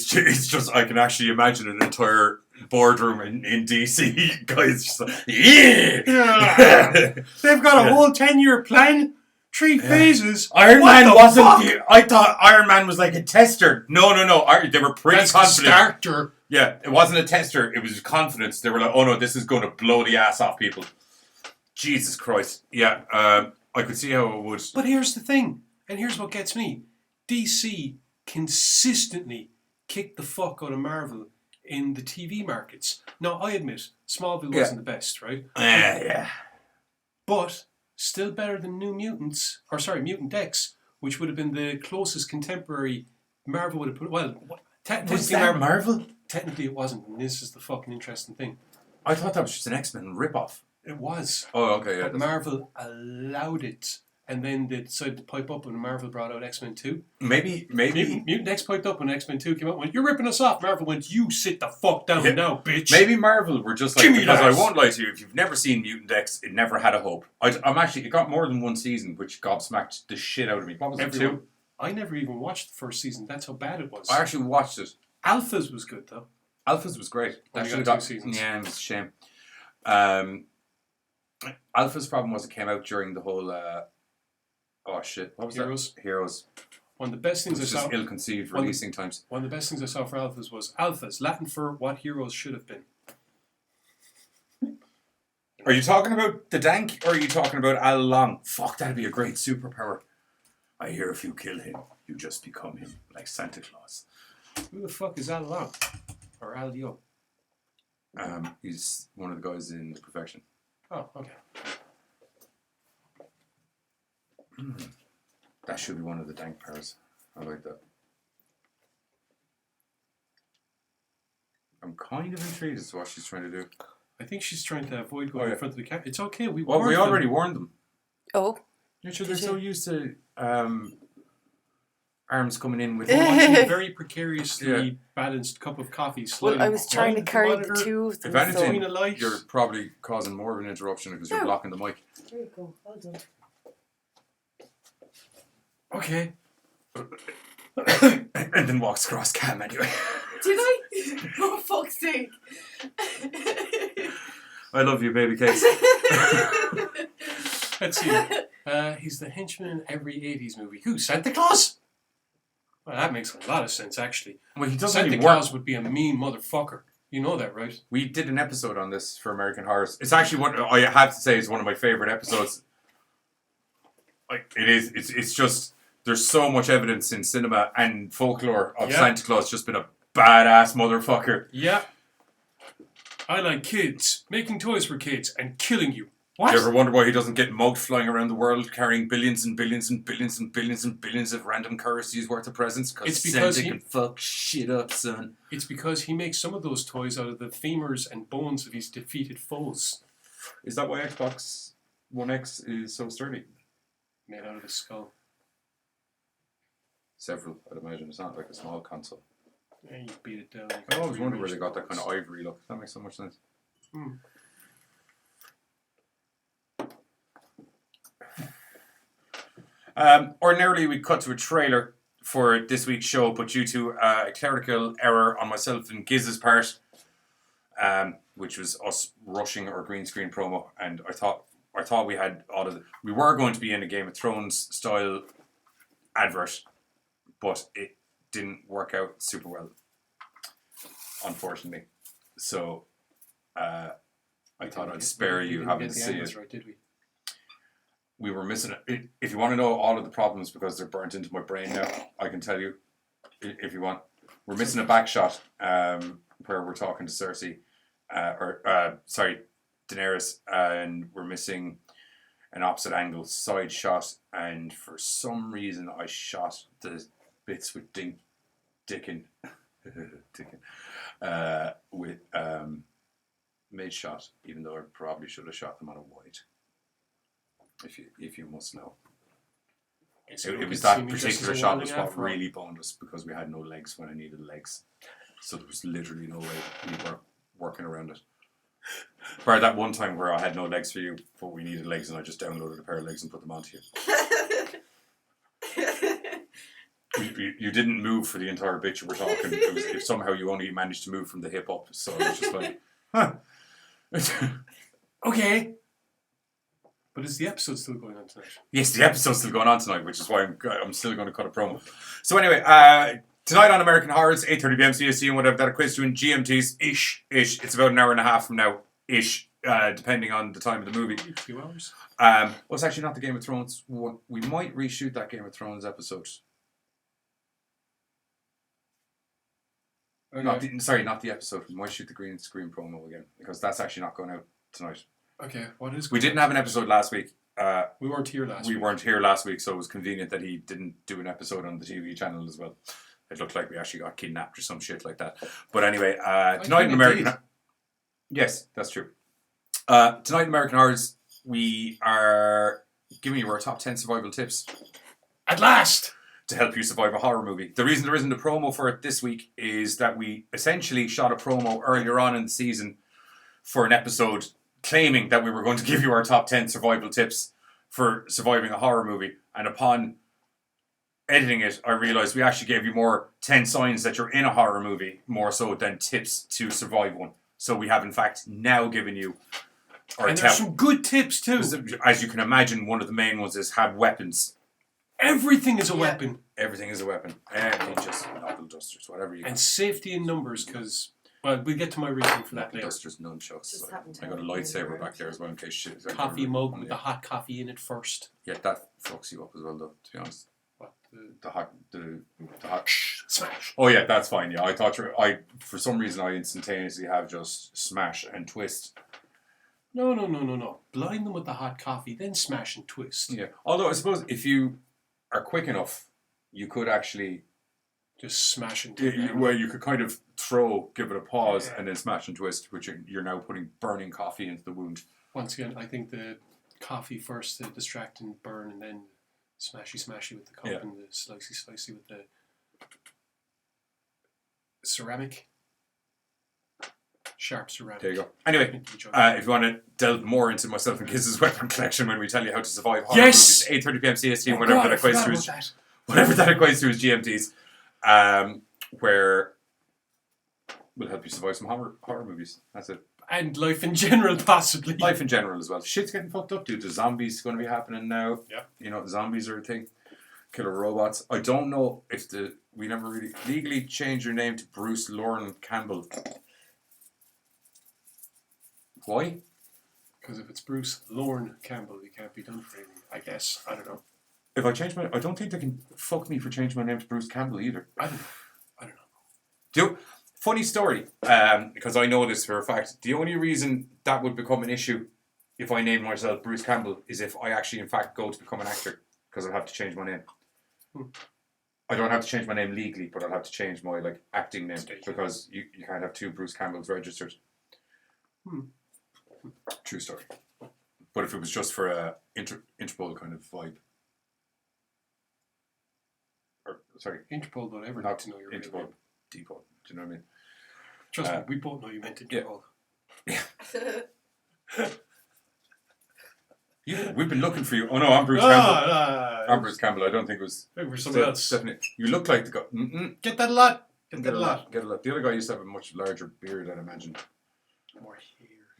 just I can actually imagine an entire boardroom in DC. Guys just like, yeah! They've got a whole 10-year plan, 3 phases. Iron What Man the wasn't fuck? I thought Iron Man was like a tester. No. They were pretty That's the confident. starter. Yeah, it wasn't a tester. It was confidence. They were like, oh no, this is going to blow the ass off people. Jesus Christ. Yeah, I could see how it would. But here's the thing, and here's what gets me. DC consistently kicked the fuck out of Marvel in the TV markets. Now, I admit, Smallville wasn't the best, right? Yeah. But still better than Mutant X, which would have been the closest contemporary Marvel would have put. Well, Was that Marvel? Technically, it wasn't, and this is the fucking interesting thing. I thought that was just an X-Men ripoff. It was. Oh, okay, yeah. But Marvel allowed it, and then they decided to pipe up when Marvel brought out X-Men 2. Maybe. Mutant X piped up when X-Men 2 came out. Went, you're ripping us off. Marvel went, you sit the fuck down now, bitch. Maybe Marvel were just like, Give me because that. I won't lie to you, if you've never seen Mutant X, it never had a hope. It got more than one season, which gobsmacked the shit out of me. What was it, 2? I never even watched the first season. That's how bad it was. I actually watched it. Alphas was good, though. Alphas was great. Only That got 2 seasons. Yeah, it was a shame. Alpha's problem was it came out during the whole what was Heroes. that? Heroes. One of the best things I saw. Just ill-conceived releasing times. One of the best things I saw for Alphas was Alphas, Latin for what heroes should have been. Are you talking about the Dank or are you talking about Al Long? Fuck, that'd be a great superpower. I hear if you kill him, you just become him, like Santa Claus. Who the fuck is Al Long? Or Al Yo? He's one of the guys in Perfection. Oh, okay. That should be one of the Dank powers. I like that. I'm kind of intrigued as to what she's trying to do. I think she's trying to avoid going in front of the camera. It's okay. We already warned them. Oh. They're so used to arms coming in with watching a very precariously balanced cup of coffee. Well, I was trying to carry the 2 of them. If anything, you're probably causing more of an interruption because you're blocking the mic. There you go. Well done. Okay. And then walks across cam anyway. Did I? Oh, fuck's sake. I love you, baby case. Let's see. He's the henchman in every 80s movie. Who? Santa Claus? Well, that makes a lot of sense, actually. Well, he doesn't Santa really Claus would be a mean motherfucker. You know that, right? We did an episode on this for American Horrors. It's actually I have to say, it's one of my favorite episodes. Like it is. It's just there's so much evidence in cinema and folklore of Santa Claus just being a badass motherfucker. Yeah. I like kids, making toys for kids, and killing you. What? You ever wonder why he doesn't get mugged flying around the world carrying billions and billions and billions and billions and billions of random currencies worth of presents? It's because Santa can fuck shit up, son. It's because he makes some of those toys out of the femurs and bones of his defeated foes. Is that why Xbox One X is so sturdy? Made out of his skull. Several, I'd imagine. It's not like a small console. Yeah, you beat it down. I always wonder where they got that kind of ivory look. That makes so much sense. Ordinarily, we'd cut to a trailer for this week's show, but due to a clerical error on myself and Giz's part, which was us rushing our green screen promo, and I thought we had we were going to be in a Game of Thrones style advert, but it didn't work out super well, unfortunately. So I thought I'd spare you having to see it. Right, did we? We were missing it. If you want to know all of the problems because they're burnt into my brain now, I can tell you if you want. We're missing a back shot where we're talking to Cersei, Daenerys, and we're missing an opposite angle side shot, and for some reason I shot the bits with Dickin with mid shot, even though I probably should have shot them on a wide. If you must know. It was that particular shot was what really boned us because we had no legs when I needed legs. So there was literally no way we were working around it. Bar that one time where I had no legs for you, but we needed legs and I just downloaded a pair of legs and put them onto you. You didn't move for the entire bit you were talking. It was, if somehow you only managed to move from the hip up. So I was just like, huh. Okay. But is the episode still going on tonight? Yes, the episode's still going on tonight, which is why I'm still going to cut a promo. So anyway, tonight on American Horrors, 8:30 p.m. CST and whatever that equates to in GMTs, ish. It's about an hour and a half from now, ish, depending on the time of the movie. A few hours. Well, it's actually not the Game of Thrones one. We might reshoot that Game of Thrones episode. Okay. Not the episode. We might shoot the green screen promo again, because that's actually not going out tonight. Okay, what is... We didn't have an episode last week. We weren't here last week. We weren't here last week, so it was convenient that he didn't do an episode on the TV channel as well. It looked like we actually got kidnapped or some shit like that. But anyway, tonight in American... Yes, that's true. Tonight in American Horrors, we are giving you our top 10 survival tips. At last! To help you survive a horror movie. The reason there isn't a promo for it this week is that we essentially shot a promo earlier on in the season for an episode claiming that we were going to give you our top 10 survival tips for surviving a horror movie. And upon editing it, I realised we actually gave you more 10 signs that you're in a horror movie, more so than tips to survive one. So we have in fact now given you our and there's some good tips too. As you can imagine, one of the main ones is have weapons. Everything is a weapon. Everything is a weapon. Everything, just knuckle dusters, whatever you And got. safety in numbers, because... Well, we'll get to my reason for that Knuckle later. dusters, nunchucks. I got a lightsaber back there as well in case shit. Coffee mug with the hot coffee in it first. Yeah, that fucks you up as well, though. To be honest. What? The hot. Smash. Oh yeah, that's fine. Yeah, I thought for some reason I instantaneously have just smash and twist. No. Blind them with the hot coffee, then smash and twist. Yeah. Although I suppose if you are quick enough, you could actually just smash and twist. Well, you could kind of give it a pause, and then smash and twist, which you're now putting burning coffee into the wound. Once again, I think the coffee first to distract and burn, and then smashy with the cup and the slicey with the ceramic. Sharp ceramic. There you go. Anyway, if you want to delve more into myself and Giz's weapon collection when we tell you how to survive horror movies, 8:30 p.m. CST, whatever that equates to is GMTs, where we'll help you survive some horror movies. That's it. And life in general, possibly. Life in general as well. Shit's getting fucked up, dude. The zombies going to be happening now. Yeah. You know, zombies are a thing. Killer robots. I don't know if we never really legally changed your name to Bruce Lauren Campbell. Why? Because if it's Bruce Lorne Campbell, you can't be done for anything, I guess. I don't know. If I change I don't think they can fuck me for changing my name to Bruce Campbell either. I don't know. Funny story, because I know this for a fact. The only reason that would become an issue if I named myself Bruce Campbell is if I actually, in fact, go to become an actor, because I'll have to change my name. I don't have to change my name legally, but I'll have to change my acting name, because you can't have two Bruce Campbells registered. True story. But if it was just for a Interpol kind of vibe. Interpol don't ever not need to know your Interpol, real name. Depot. Do you know what I mean? Trust me, we both know you meant Interpol. Yeah. We've been looking for you. Oh no, I'm Bruce Campbell. I'm Bruce Campbell. I don't think it was. Maybe it was somebody else. Definitely. You look like the guy. Get that a lot. Get a lot. The other guy used to have a much larger beard, I'd imagine. More hair.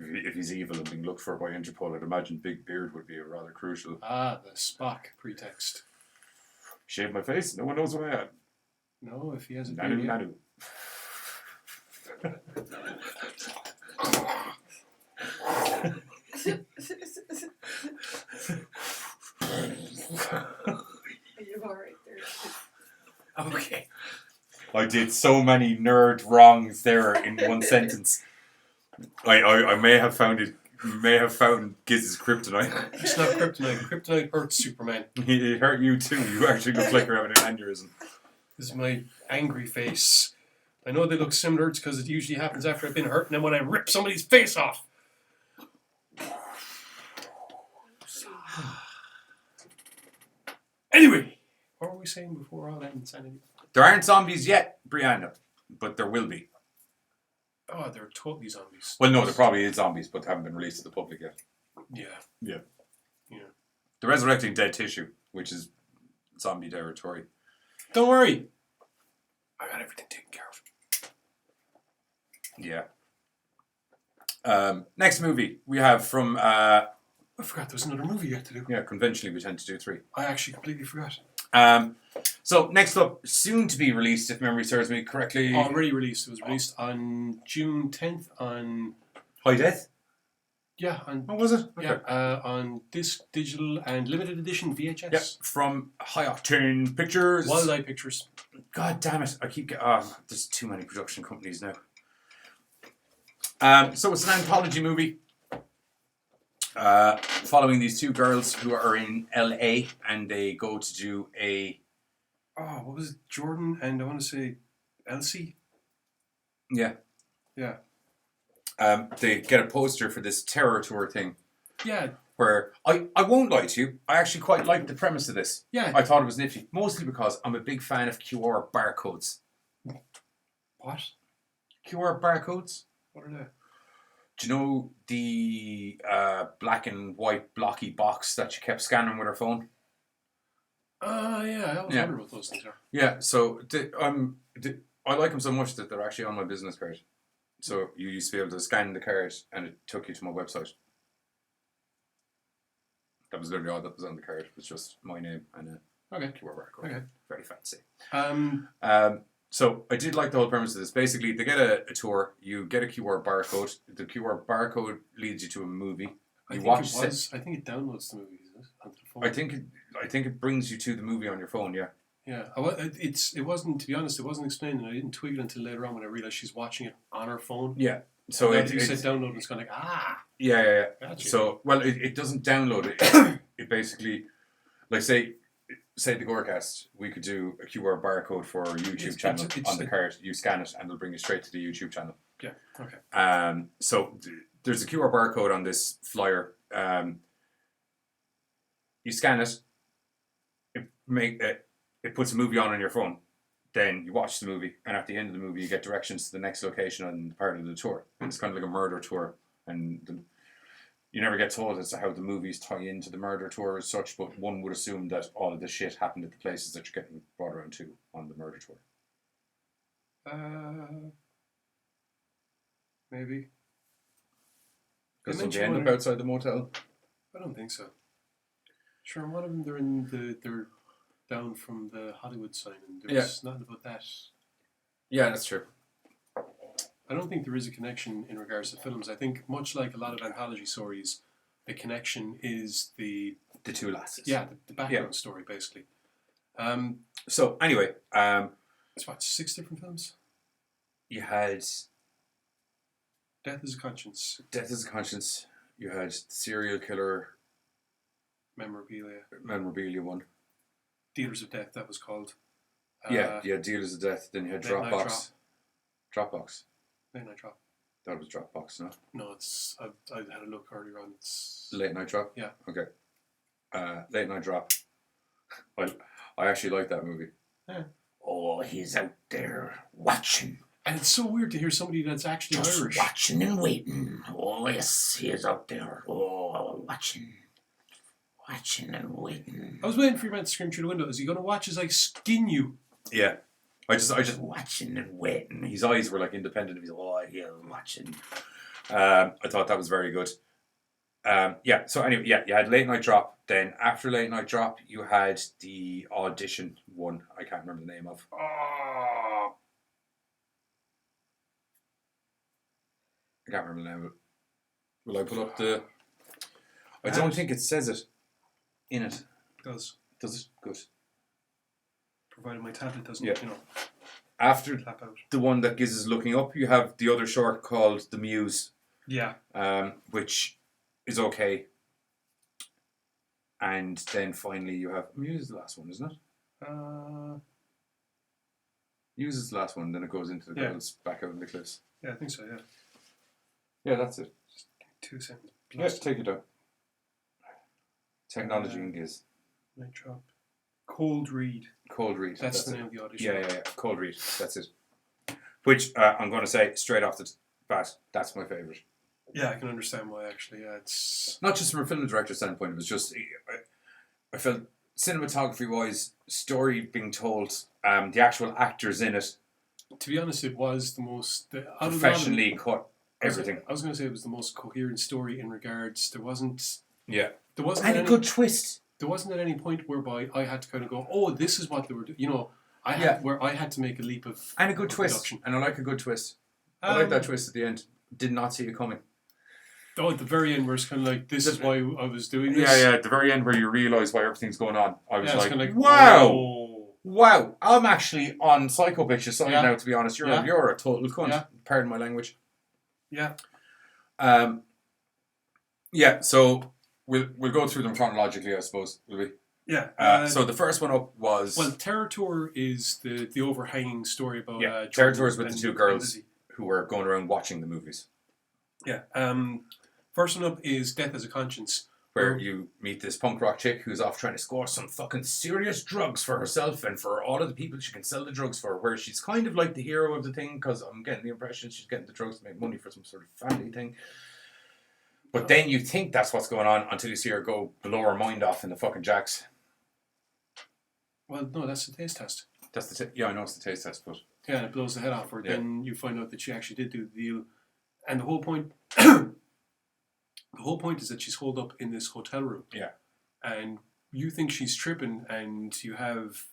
If he's evil and being looked for by Interpol, I'd imagine big beard would be a rather crucial. The Spock pretext. Shave my face, no one knows what I am. No, if he has a beard. Nanu. Are you alright there? Okay. I did so many nerd wrongs there in one sentence. I may have found it. You may have found Giz's kryptonite. It's not kryptonite. Kryptonite hurts Superman. It hurt you too. You actually look like you're having an aneurysm. This is my angry face. I know they look similar. It's because it usually happens after I've been hurt, and then when I rip somebody's face off. Anyway, saying before all that insanity? There aren't zombies yet, Brianna, but there will be. Oh, they're totally zombies. Well, no, there probably is zombies, but they haven't been released to the public yet. Yeah. They're resurrecting dead tissue, which is zombie territory. Don't worry. I got everything taken care of. Yeah. Next movie we have from... I forgot there was another movie you had to do. Yeah, conventionally we tend to do 3. I actually completely forgot. So next up, soon to be released, if memory serves me correctly. Already released. It was released on June 10th on... High Death? Yeah. On, oh, was it? Okay. Yeah, on disc, digital, and limited edition VHS. Yeah, from High Octane Pictures. Wildlife Pictures. God damn it! I keep getting. There's too many production companies now. So it's an anthology movie following these 2 girls who are in LA and they go to do a. Oh, what was it? Jourdan and I want to say Elsie. Yeah. Yeah. They get a poster for this terror tour thing. Yeah. Where I won't lie to you, I actually quite liked the premise of this. Yeah. I thought it was nifty, mostly because I'm a big fan of QR barcodes. What? QR barcodes? What are they? Do you know the black and white blocky box that you kept scanning with your phone? Yeah, I always wonder what those things are. Yeah, so I like them so much that they're actually on my business card. So you used to be able to scan the card and it took you to my website. That was literally all that was on the card. It was just my name and a QR barcode. Okay. Very fancy. So I did like the whole premise of this. Basically, they get a tour. You get a QR barcode. The QR barcode leads you to a movie. I think it downloads the movie. Onto the phone. I think it brings you to the movie on your phone. Yeah. Yeah. It wasn't. To be honest, it wasn't explained, and I didn't twig it until later on when I realized she's watching it on her phone. Yeah. So you said download, it's kind of like Yeah. Gotcha. So it doesn't download it. It basically, like say the GoreCast, we could do a QR barcode for our YouTube channel on the card. You scan it and it'll bring you straight to the YouTube channel. Yeah. Okay. So there's a QR barcode on this flyer. You scan it. It puts a movie on your phone. Then you watch the movie, and at the end of the movie, you get directions to the next location and part of the tour. And it's kind of like a murder tour, and you never get told as to how the movies tie into the murder tour as such. But one would assume that all of this shit happened at the places that you're getting brought around to on the murder tour. Maybe. Because they end up outside the motel. I don't think so. Sure, one of them they're down from the Hollywood sign, and there's nothing about that. Yeah, that's true. I don't think there is a connection in regards to films. I think much like a lot of anthology stories, the connection is the 2 lasses. Yeah, the background story basically. So anyway, it's what, 6 different films? You had Death is a Conscience. Death is a Conscience. You had Serial Killer. Memorabilia one. Dealers of Death, that was called. Dealers of Death. Then you had Dropbox. Dropbox. Late Night Drop. That was Dropbox, no? No, it's. I had a look earlier on. It's Late Night Drop. Yeah. Okay. Late Night Drop. I actually like that movie. Yeah. Oh, he's out there watching. And it's so weird to hear somebody that's actually Just Irish. watching and waiting. Oh, yes, he is out there. Oh, watching. Watching and waiting. I was waiting for your man to scream through the window. Is he going to watch as I skin you? Yeah. I just watching and waiting. His eyes were like independent of his watching. I thought that was very good. So anyway, you had Late Night Drop. Then after Late Night Drop, you had the audition one. I can't remember the name of. I can't remember the name of it. Will I put up the... I don't think it says it in it. It does. Does it? Good. Provided my tablet doesn't, After tap out. the one that Giz is looking up, you have the other short called The Muse. Yeah. Which is okay. And then finally you have... Muse is the last one, isn't it? Muse is the last one, then it goes into the girls back out in the cliffs. Yeah, I think so, yeah. Yeah, that's it. Just 2 seconds. Yes, take it down. Technology and Giz. Night Drop. Cold Read. Cold Read. That's the name of the audition. Yeah. Cold Read. That's it. Which I'm going to say straight off the bat, that's my favourite. Yeah, I can understand why. Actually, yeah, it's not just from a film director standpoint. It was just I felt cinematography wise, story being told, the actual actors in it. To be honest, it was the most professionally cut. Everything. I was going to say it was the most coherent story in regards. There wasn't and a good twist. There wasn't at any point whereby I had to kind of go, oh, this is what they were doing. You know, I had to make a leap of and a good twist. Production. And I like a good twist. I like that twist at the end. Did not see it coming. Oh, at the very end, where it's kind of like, this is why I was doing this. Yeah. At the very end, where you realise why everything's going on, I was like, wow. Whoa. Wow, I'm actually on Psycho Bitch's side now, to be honest. You're a total cunt. Yeah. Pardon my language. Yeah. So we'll go through them chronologically, I suppose, will we? Yeah. So the first one up was... Well, Terror Tour is the overhanging story about... Terror Tour is with the two girls who were going around watching the movies. Yeah. First one up is Death as a Conscience. Where you meet this punk rock chick who's off trying to score some fucking serious drugs for herself and for all of the people she can sell the drugs for, where she's kind of like the hero of the thing, because I'm getting the impression she's getting the drugs to make money for some sort of family thing. But then you think that's what's going on until you see her go blow her mind off in the fucking jacks. Well, no, that's the taste test. That's the I know it's the taste test, but... Yeah, and it blows the head off her. Yeah. Then you find out that she actually did do the deal. And the whole point... The whole point is that she's holed up in this hotel room. Yeah. And you think she's tripping, and you have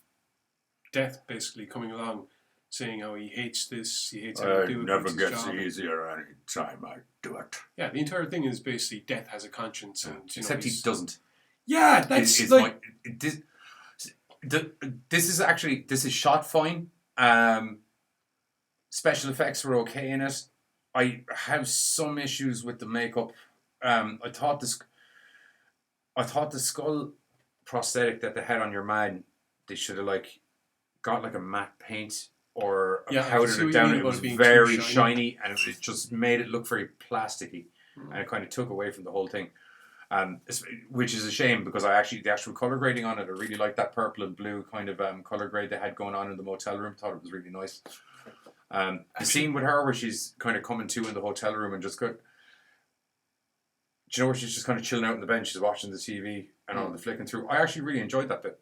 Death basically coming along saying how he hates this, he hates how he do it. It never gets easier any time I do it. Yeah, the entire thing is basically Death has a conscience. And, except he doesn't. Yeah, that's this is shot fine. Special effects were okay in it. I have some issues with the makeup. I thought the skull prosthetic that they had on your man, they should have got a matte paint or powdered it down. It was very shiny, and it just made it look very plasticky, and it kind of took away from the whole thing. Which is a shame, because the actual color grading on it, I really liked that purple and blue kind of color grade they had going on in the motel room. Thought it was really nice. The scene with her where she's kind of coming to in the hotel room and just do you know where she's just kind of chilling out on the bench, she's watching the TV and all the flicking through. I actually really enjoyed that bit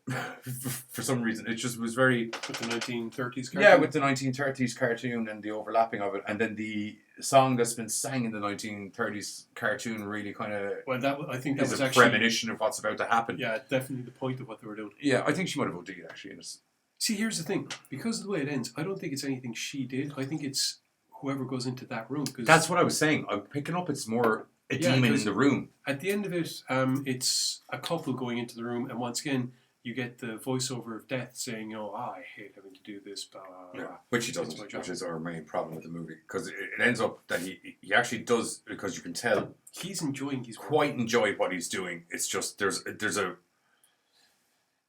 for some reason. It just was very... With the 1930s cartoon? Yeah, with the 1930s cartoon and the overlapping of it. And then the song that's been sang in the 1930s cartoon really kind of... Well, I think that is was a actually... premonition of what's about to happen. Yeah, definitely the point of what they were doing. Yeah, I think she might have OD'd actually in it. See, here's the thing. Because of the way it ends, I don't think it's anything she did. I think it's whoever goes into that room. Cause that's what I was saying. I'm picking up it's more a demon in the room. At the end of it, it's a couple going into the room, and once again, you get the voiceover of Death saying, I hate having to do this, blah, blah, blah. Which he doesn't, which is our main problem with the movie. Because it ends up that he actually does, because you can tell he's enjoying enjoy what he's doing. It's just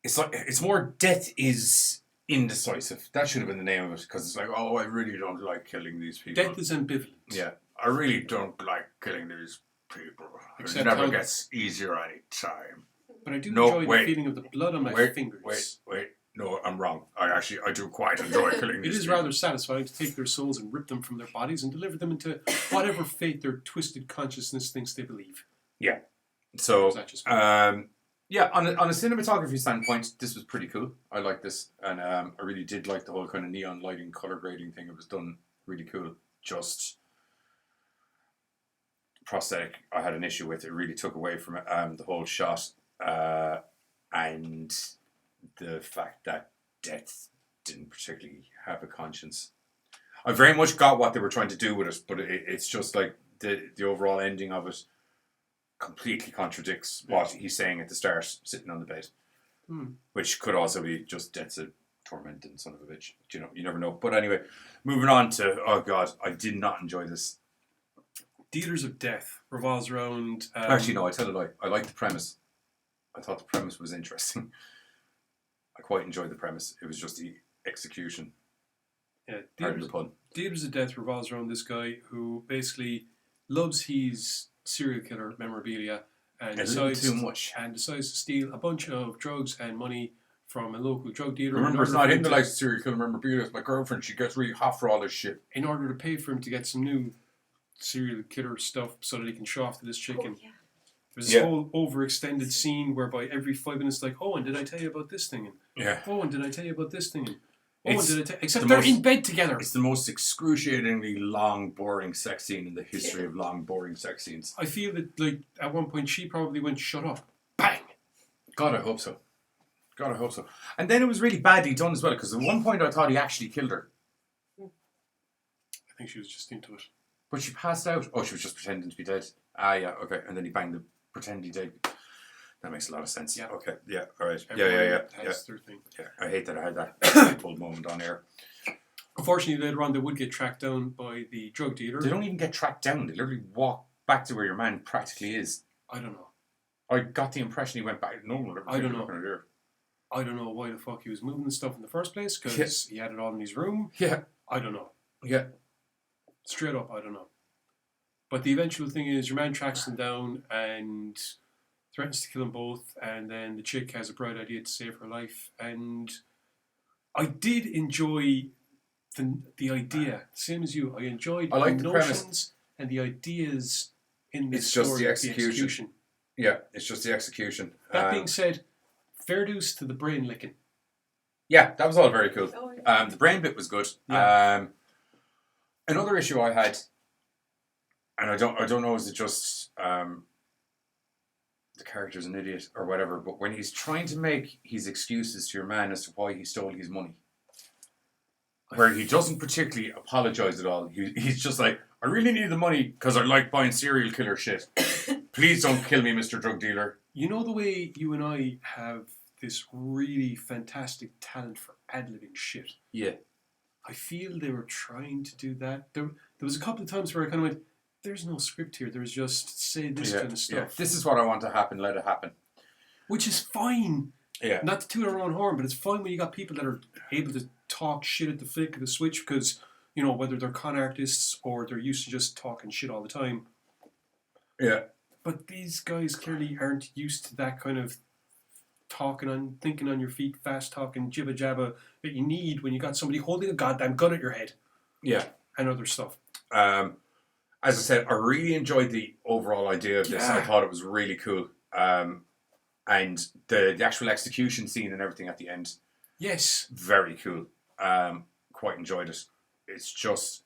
it's more Death is indecisive. That should have been the name of it, because it's like, I really don't like killing these people. Death is ambivalent. Yeah, I really don't like killing these people. It never gets easier any time. But I do enjoy the feeling of the blood on my fingers. Wait. No, I'm wrong. I do quite enjoy killing these people. It is rather satisfying to take their souls and rip them from their bodies and deliver them into whatever fate their twisted consciousness thinks they believe. Yeah. So, on a cinematography standpoint, this was pretty cool. I like this. And I really did like the whole kind of neon lighting, color grading thing. It was done really cool. Just... prosthetic I had an issue with. It really took away from it, the whole shot, and the fact that Death didn't particularly have a conscience. I very much got what they were trying to do with it, but it's just like the overall ending of it completely contradicts what he's saying at the start, sitting on the bed, which could also be just Death's a tormenting son of a bitch. You never know. But anyway, moving on to, oh god, I did not enjoy this. Dealers of Death revolves around... Actually, no, I tell a lie. I liked the premise. I thought the premise was interesting. I quite enjoyed the premise. It was just the execution. Yeah, pardon the pun. Dealers of Death revolves around this guy who basically loves his serial killer memorabilia and decides too much. And decides to steal a bunch of drugs and money from a local drug dealer. Remember, it's not him that likes serial killer memorabilia. It's my girlfriend. She gets really hot for all this shit. In order to pay for him to get some new serial killer stuff so that he can show off to this chick. And there's this whole overextended scene whereby every 5 minutes, like, oh, and did I tell you about this thing? And oh, and did I tell you about this thing? And oh, and did I tell? Except they're in bed together. It's the most excruciatingly long, boring sex scene in the history of long, boring sex scenes. I feel that, like, at one point she probably went, "Shut up!" Bang. God, I hope so. God, I hope so. And then it was really badly done as well, because at one point I thought he actually killed her. I think she was just into it. But she passed out. Oh, she was just pretending to be dead. Ah, yeah, okay. And then he banged the pretend he did. That makes a lot of sense. Yeah. Okay. Yeah. All right. Yeah. That's their thing. Yeah. I hate that I had that full moment on air. Unfortunately, later on, they would get tracked down by the drug dealer. They don't even get tracked down. They literally walk back to where your man practically is. I don't know. I got the impression he went back. No one ever. I don't know. I don't know why the fuck he was moving the stuff in the first place, because he had it all in his room. Yeah. I don't know. Yeah. Straight up, I don't know. But the eventual thing is your man tracks them down and threatens to kill them both, and then the chick has a bright idea to save her life. And I did enjoy the idea, same as you. I enjoyed the notions premise. And the ideas in this story. It's just the execution. Yeah, it's just the execution. That being said, fair dues to the brain licking. Yeah, that was all very cool. Oh, yeah. The brain bit was good. Yeah. Another issue I had, and I don't know, is it just the character's an idiot or whatever, but when he's trying to make his excuses to your man as to why he stole his money, where he doesn't particularly apologise at all. He's just like, I really need the money because I like buying serial killer shit. Please don't kill me, Mr. Drug Dealer. You know the way you and I have this really fantastic talent for ad-libbing shit? Yeah. I feel they were trying to do that. There was a couple of times where I kind of went, there's no script here. There's just say this kind of stuff. Yeah. This is what I want to happen, let it happen. Which is fine. Yeah. Not to toot our own horn, but it's fine when you got people that are able to talk shit at the flick of the switch because, you know, whether they're con artists or they're used to just talking shit all the time. Yeah. But these guys clearly aren't used to that kind of thinking on your feet, fast talking, jibba jabba that you need when you got somebody holding a goddamn gun at your head. Yeah. And other stuff. As I said, I really enjoyed the overall idea of this. Yeah. I thought it was really cool. And the actual execution scene and everything at the end. Yes. Very cool. Quite enjoyed it. It's just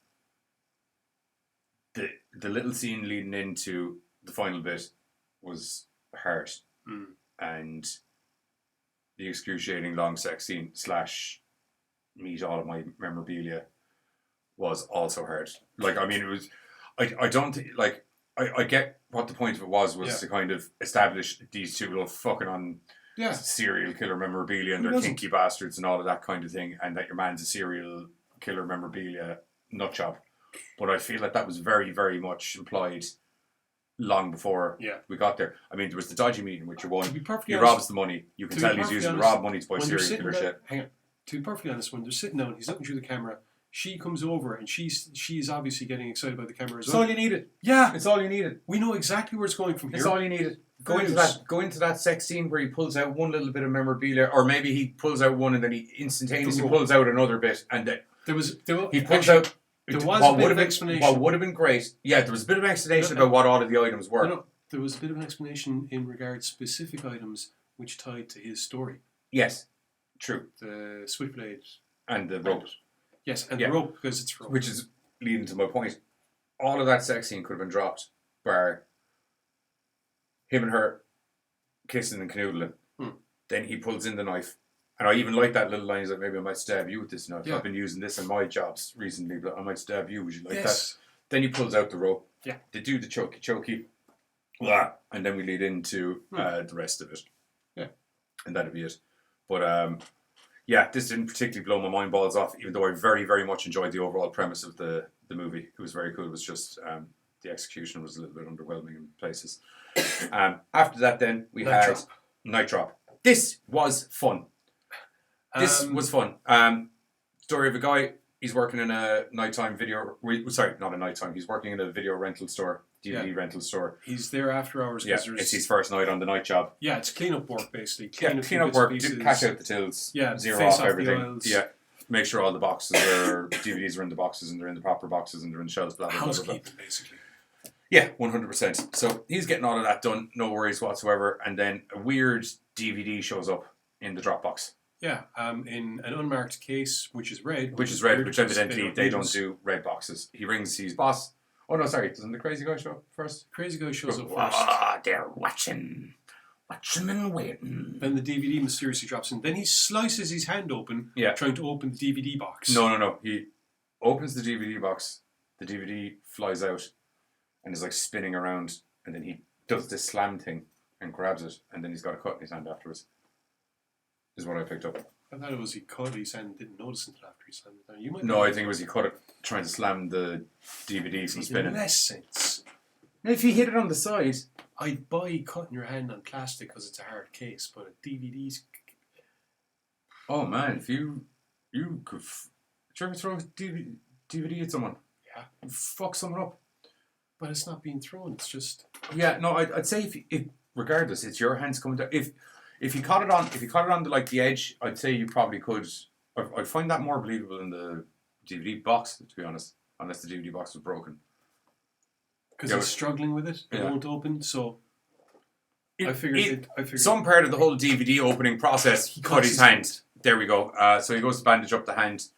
the little scene leading into the final bit was hard. And the excruciating long sex scene / meet all of my memorabilia was also hard. Like, I mean, it was, I don't think, like, I get what the point of it was to kind of establish these two little fucking on serial killer memorabilia and they're kinky bastards and all of that kind of thing, and that your man's a serial killer memorabilia nutjob. But I feel that was very, very much implied long before we got there. I mean, there was the dodgy meeting with your one. He robs the money. You can tell he's using the rob money to buy serial killer shit. Hang on. To be perfectly honest, when they're sitting down, he's looking through the camera. She comes over and she's obviously getting excited by the camera as well. It's all you needed. Yeah. It's all you needed. We know exactly where it's going from here. It's all you needed. Go into that sex scene where he pulls out one little bit of memorabilia, or maybe he pulls out one and then he instantaneously pulls out another bit, and then he pulls out. There was a bit of explanation. What would have been great. Yeah, there was a bit of explanation about what all of the items were. No, there was a bit of an explanation in regards to specific items which tied to his story. Yes, true. The switchblade and the rope. Yes, and the rope, because it's rope. Which is leading to my point. All of that sex scene could have been dropped, bar him and her kissing and canoodling. Then he pulls in the knife. And I even like that little line, he's like, maybe I might stab you with this knife. I've been using this in my jobs recently, but I might stab you. Would you like that? Then he pulls out the rope. Yeah. They do the chokey. Blah. And then we lead into the rest of it. Yeah. And that'd be it. But yeah, this didn't particularly blow my mind balls off, even though I very, very much enjoyed the overall premise of the movie. It was very cool. It was just the execution was a little bit underwhelming in places. After that, then we had Night Drop. This was fun. This was fun. Story of a guy. He's working in a nighttime video. Sorry, not a nighttime. He's working in a video rental store, DVD rental store. He's there after hours. Yeah, it's his first night on the night job. Yeah, it's clean-up work, basically. Clean up work, cash out the tills, zero face off off everything. the aisles. Yeah, make sure all the boxes are, DVDs are in the boxes and they're in the proper boxes and they're in the shelves, blah, blah, blah, blah, blah. Housekeeping, basically. Yeah, 100%. So he's getting all of that done, no worries whatsoever. And then a weird DVD shows up in the Dropbox. Yeah, in an unmarked case, which is red. Which evidently they don't do red boxes. He rings his boss. Oh no, sorry, doesn't the crazy guy show up first? Crazy guy shows up first. Ah, they're watching and waiting. Then the DVD mysteriously drops in. Then he slices his hand open, trying to open the DVD box. No. He opens the DVD box. The DVD flies out and is like spinning around. And then he does this slam thing and grabs it. And then he's got a cut in his hand afterwards. Is what I picked up. I thought it was he cut his hand and didn't notice until after he slammed it down. You might No, I think it was he cut it trying to slam the DVD from spinning. Less sense. If you hit it on the side, I'd buy cutting your hand on plastic because it's a hard case, but a DVD's. Oh man, if you could, did you ever throw a DVD at someone? Yeah, fuck someone up. But it's not being thrown. It's just. Yeah, no, I'd say if regardless, it's your hands coming down. If you caught it on the edge, I'd say you probably could. I'd find that more believable in the DVD box, to be honest, unless the DVD box was broken. Because he's struggling with it, it won't open. So I figured. Some part of the whole DVD opening process, he cut his hand. There we go. So he goes to bandage up the hand.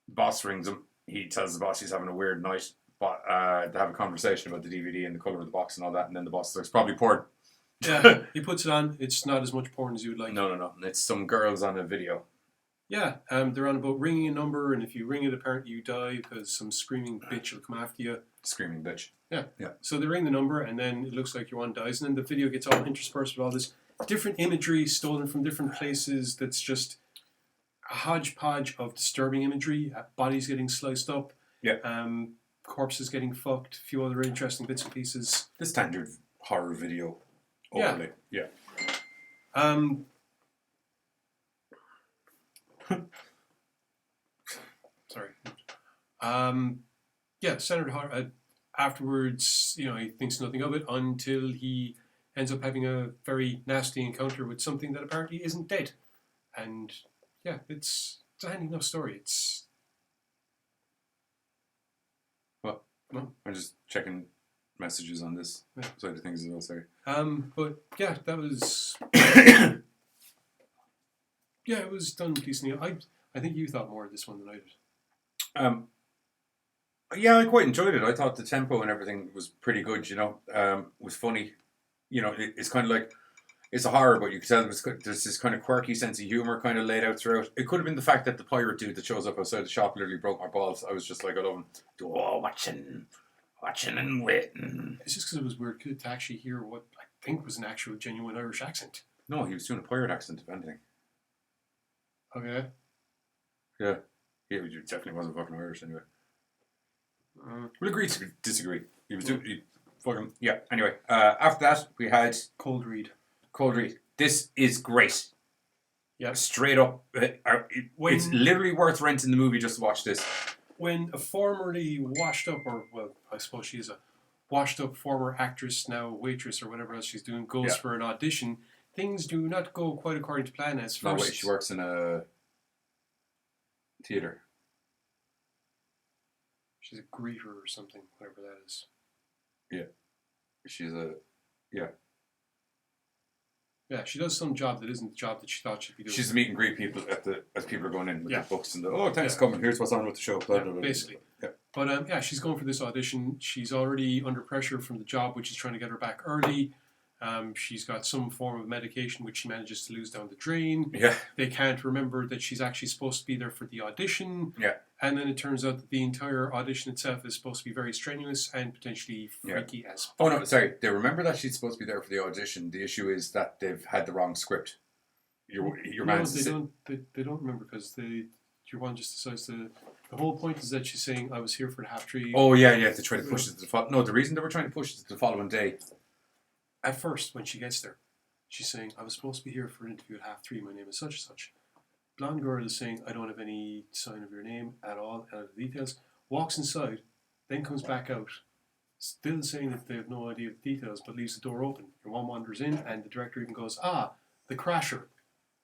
Boss rings him. He tells the boss he's having a weird night. But they have a conversation about the DVD and the colour of the box and all that. And then the boss says, probably porn. Yeah, he puts it on. It's not as much porn as you would like. No. It's some girls on a video. Yeah, they're on about ringing a number, and if you ring it, apparently you die because some screaming bitch will come after you. Screaming bitch. Yeah. Yeah. So they ring the number, and then it looks like your one dies, and then the video gets all interspersed with all this different imagery stolen from different places. That's just a hodgepodge of disturbing imagery. Bodies getting sliced up. Yeah. Corpses getting fucked. A few other interesting bits and pieces. The standard horror video. Overly. Yeah. Sorry. Senator Hart, afterwards, he thinks nothing of it until he ends up having a very nasty encounter with something that apparently isn't dead. And it's a handy enough story. It's what? No, I'm just checking messages on this side of things as well. Sorry. But yeah, that was it was done decently. I think you thought more of this one than I did. Yeah, I quite enjoyed it. I thought the tempo and everything was pretty good. Was funny. It's kind of like it's a horror, but you can tell there's this kind of quirky sense of humor kind of laid out throughout. It could have been the fact that the pirate dude that shows up outside the shop literally broke my balls. I was just like, I love him. Oh, watching and waiting. It's just because it was weird to actually hear what I think was an actual genuine Irish accent. No, he was doing a pirate accent, if anything. Okay. Yeah. He definitely wasn't fucking Irish anyway. We'll agree to disagree. He was doing fucking yeah. Anyway, after that we had Cold Read. This is great. Yeah. Straight up, it's literally worth renting the movie just to watch this. When a formerly washed up, or well, I suppose she's a washed up former actress, now waitress or whatever else she's doing, goes for an audition, things do not go quite according to plan as first. No, wait, she works in a theatre. She's a greeter or something, whatever that is. Yeah. She's a... Yeah. Yeah, she does some job that isn't the job that she thought she'd be doing. She's meet and greet people as people are going in with their books and thanks for coming, here's what's on with the show. Blah, blah, blah, basically. Yeah. But she's going for this audition. She's already under pressure from the job, which is trying to get her back early. She's got some form of medication which she manages to lose down the drain. Yeah. They can't remember that she's actually supposed to be there for the audition. Yeah. And then it turns out that the entire audition itself is supposed to be very strenuous and potentially freaky as fuck. Oh no, sorry. They remember that she's supposed to be there for the audition. The issue is that they've had the wrong script. Your man's they don't remember because your one just decides to. The whole point is that she's saying, "I was here for the half tree." Oh yeah, to try to push it to the following. No, the reason they were trying to push it to the following day. At first, when she gets there, she's saying, "I was supposed to be here for an interview at 3:30. My name is such and such." Blonde girl is saying, "I don't have any sign of your name at all, out of the details." Walks inside, then comes back out still saying that they have no idea of the details, but leaves the door open. Your mom wanders in, and the director even goes, the crasher.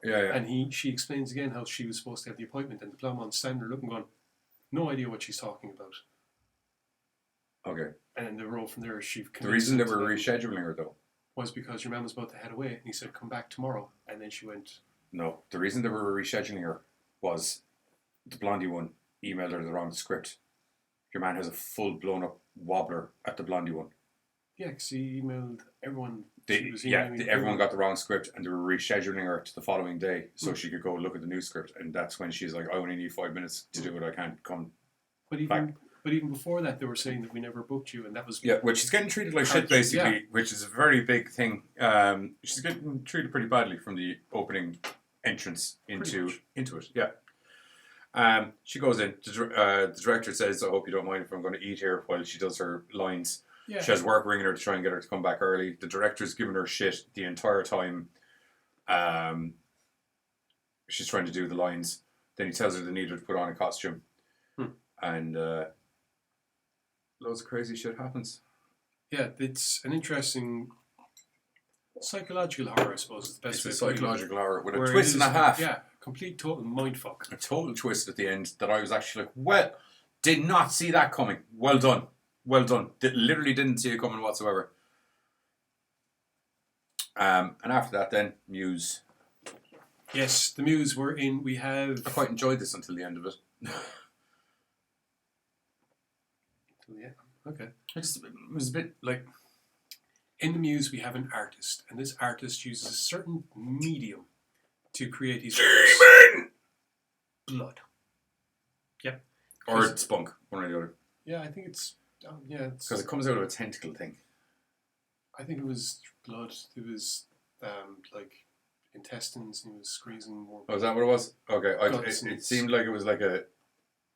Yeah. And she explains again how she was supposed to have the appointment, and the Blommon's standing there looking, going, no idea what she's talking about. Okay. And then the roll from there, she. The reason they were rescheduling her though was because your mum was about to head away, and he said, "Come back tomorrow," and then she went. No, the reason they were rescheduling her was the Blondie one emailed her the wrong script. Your man has a full blown up wobbler at the Blondie one. Yeah, because he emailed everyone. Everyone got the wrong script, and they were rescheduling her to the following day so she could go look at the new script. And that's when she's like, "I only need 5 minutes to do it. I can't come back." But even before that, they were saying that we never booked you, and that was which she's getting treated like shit basically, which is a very big thing. She's getting treated pretty badly from the opening entrance into it. Yeah. She goes in. The director says, "I hope you don't mind if I'm going to eat here," while she does her lines. Yeah. She has work ringing her to try and get her to come back early. The director's giving her shit the entire time. She's trying to do the lines. Then he tells her they need her to put on a costume. And loads of crazy shit happens. Yeah, it's an interesting psychological horror, I suppose, is the best way to put it. Psychological horror with a twist and a half. Yeah, complete total mindfuck. A total twist at the end that I was actually like, well, did not see that coming. Well done. Well done. Literally didn't see it coming whatsoever. And after that then, Muse. Yes, the Muse were in. We have. I quite enjoyed this until the end of it. Yeah. Okay. It was a bit like. In the Muse, we have an artist, and this artist uses a certain medium to create his demon blood. Yep. Or spunk, one or the other. Yeah, I think it's. Because it comes out of a tentacle thing. I think it was blood. It was like intestines, and he was squeezing more. Oh, is that what it was? Okay, it seemed like it was like a.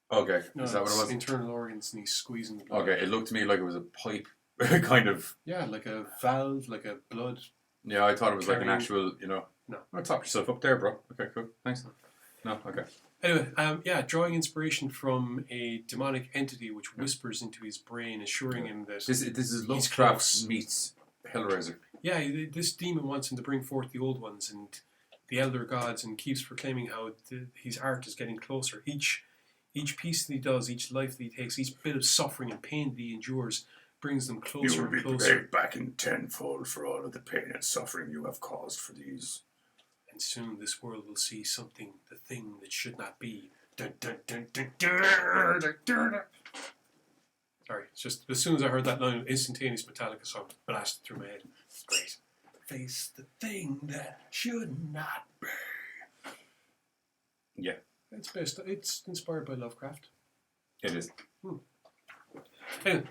Okay, no, is that what it was? Internal organs, and he's squeezing the blood. Okay, it looked to me like it was a pipe, kind of. Yeah, like a valve, like a blood. Yeah, I thought it was like an actual, No. Oh, top yourself up there, bro. Okay, cool. Thanks. No, okay. Anyway, drawing inspiration from a demonic entity which whispers into his brain, assuring him that this is Lovecraft meets Hellraiser. Yeah, this demon wants him to bring forth the old ones and the elder gods, and keeps proclaiming how his art is getting closer. Each piece that he does, each life that he takes, each bit of suffering and pain that he endures, brings them closer and closer. You will be paid back in tenfold for all of the pain and suffering you have caused for these. And soon this world will see something, the thing that should not be. Dun, dun, dun, dun, dun, dun, dun, dun. Sorry, it's just as soon as I heard that line, an instantaneous Metallica song blasted through my head. It's great. Face the thing that should not be. Yeah. It's inspired by Lovecraft. It is. Anyway,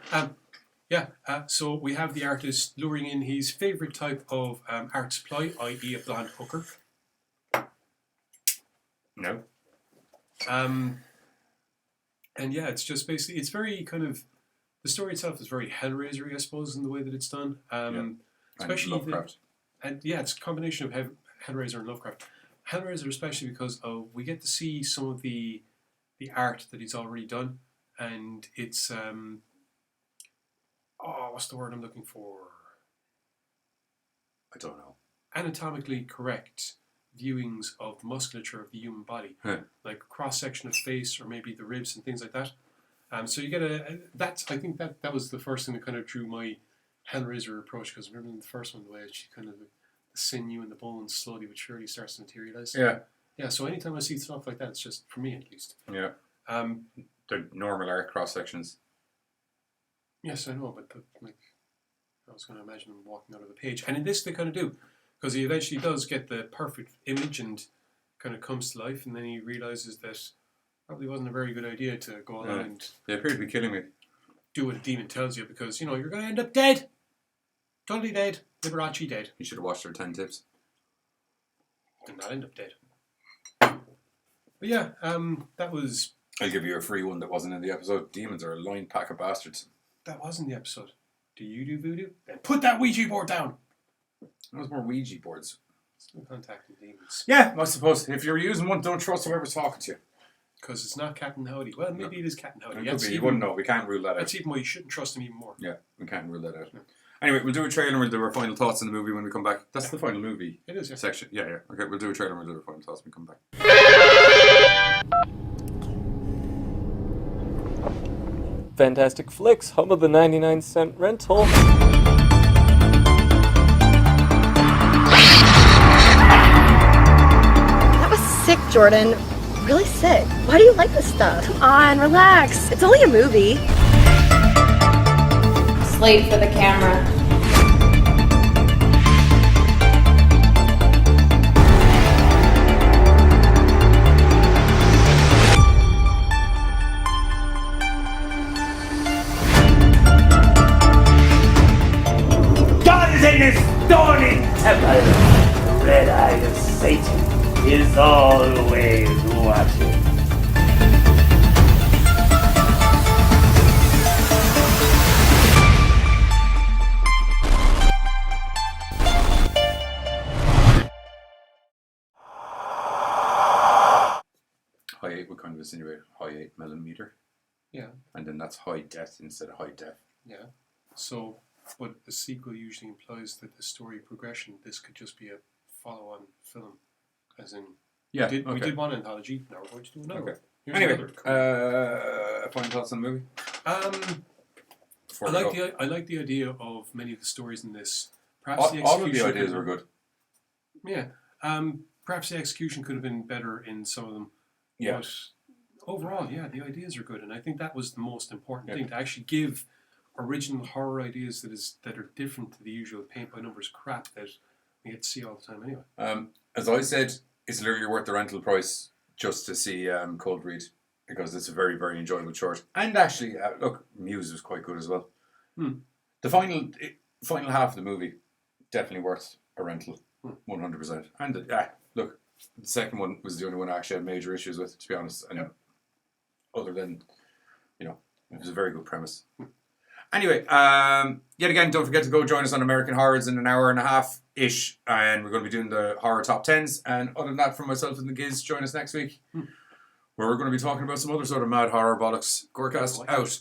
so we have the artist luring in his favourite type of art supply, i.e. a blonde hooker. No. And yeah, it's just basically, it's very kind of, the story itself is very Hellraiser-y, I suppose, in the way that it's done. Especially and Lovecraft. It's a combination of Hellraiser and Lovecraft. Hellraiser especially because we get to see some of the art that he's already done, and it's what's the word I'm looking for? I don't know. Anatomically correct viewings of the musculature of the human body, like cross section of face or maybe the ribs and things like that. So you get I think that was the first thing that kind of drew my Hellraiser approach, because remember in the first one the way she kind of the sinew and the bones slowly but surely starts to materialize. Yeah. So anytime I see stuff like that, it's just for me at least. Yeah. They're normal art cross sections. Yes, I know, but I was going to imagine him walking out of the page, and in this they kind of do, because he eventually does get the perfect image and kind of comes to life, and then he realizes that probably wasn't a very good idea to go on and they appear to be killing me. Do what a demon tells you, because you're going to end up dead, totally dead, Liberace dead. You should have watched her 10 tips. Did not end up dead. But yeah, that was. I'll give you a free one that wasn't in the episode. Demons are a lying pack of bastards. That was in the episode. Do you do voodoo? Then put that Ouija board down. That was more Ouija boards. Still contacting demons. Yeah, I suppose. If you're using one, don't trust whoever's talking to you. Because it's not Captain Howdy. Well, maybe it is Captain Howdy. It could That's be. You even- wouldn't know. We can't rule that out. That's even why you shouldn't trust him even more. Yeah, we can't rule that out. Anyway, we'll do a trailer and we'll do our final thoughts on the movie when we come back. That's the final movie. It is, yeah. Section. Yeah. Okay, we'll do a trailer and we'll do our final thoughts when we come back. Fantastic Flicks, home of the 99-cent rental. That was sick, Jourdan. Really sick. Why do you like this stuff? Come on, relax. It's only a movie. Slate for the camera. God is in this dawning temple. The red eye of Satan is always watching. High 8 would kind of insinuate high 8 millimeter. Yeah. And then that's high def instead of high def. Yeah. So, but a sequel usually implies that the story progression, this could just be a follow-on film. As in, Yeah, we did one anthology, now we're going to do another. Okay. Here's Anyway, another. final thoughts on the movie? I like the idea of many of the stories in this. Perhaps All the of the execution ideas could- were good. Yeah. Perhaps the execution could have been better in some of them. Yeah. But overall, yeah, the ideas are good, and I think that was the most important Yeah. thing, to actually give original horror ideas that are different to the usual paint by numbers crap that we get to see all the time anyway. As I said, it's literally worth the rental price just to see Cold Read, because it's a very, very enjoyable short. And actually, look, Muse was quite good as well. The final half of the movie, definitely worth a rental, 100%. And look, the second one was the only one I actually had major issues with, to be honest. And other than, it was a very good premise. Anyway, yet again, don't forget to go join us on American Horrors in an hour and a half-ish, and we're going to be doing the horror top 10s. And other than that, from myself and the Giz, join us next week, where we're going to be talking about some other sort of mad horror bollocks. GoreCast out.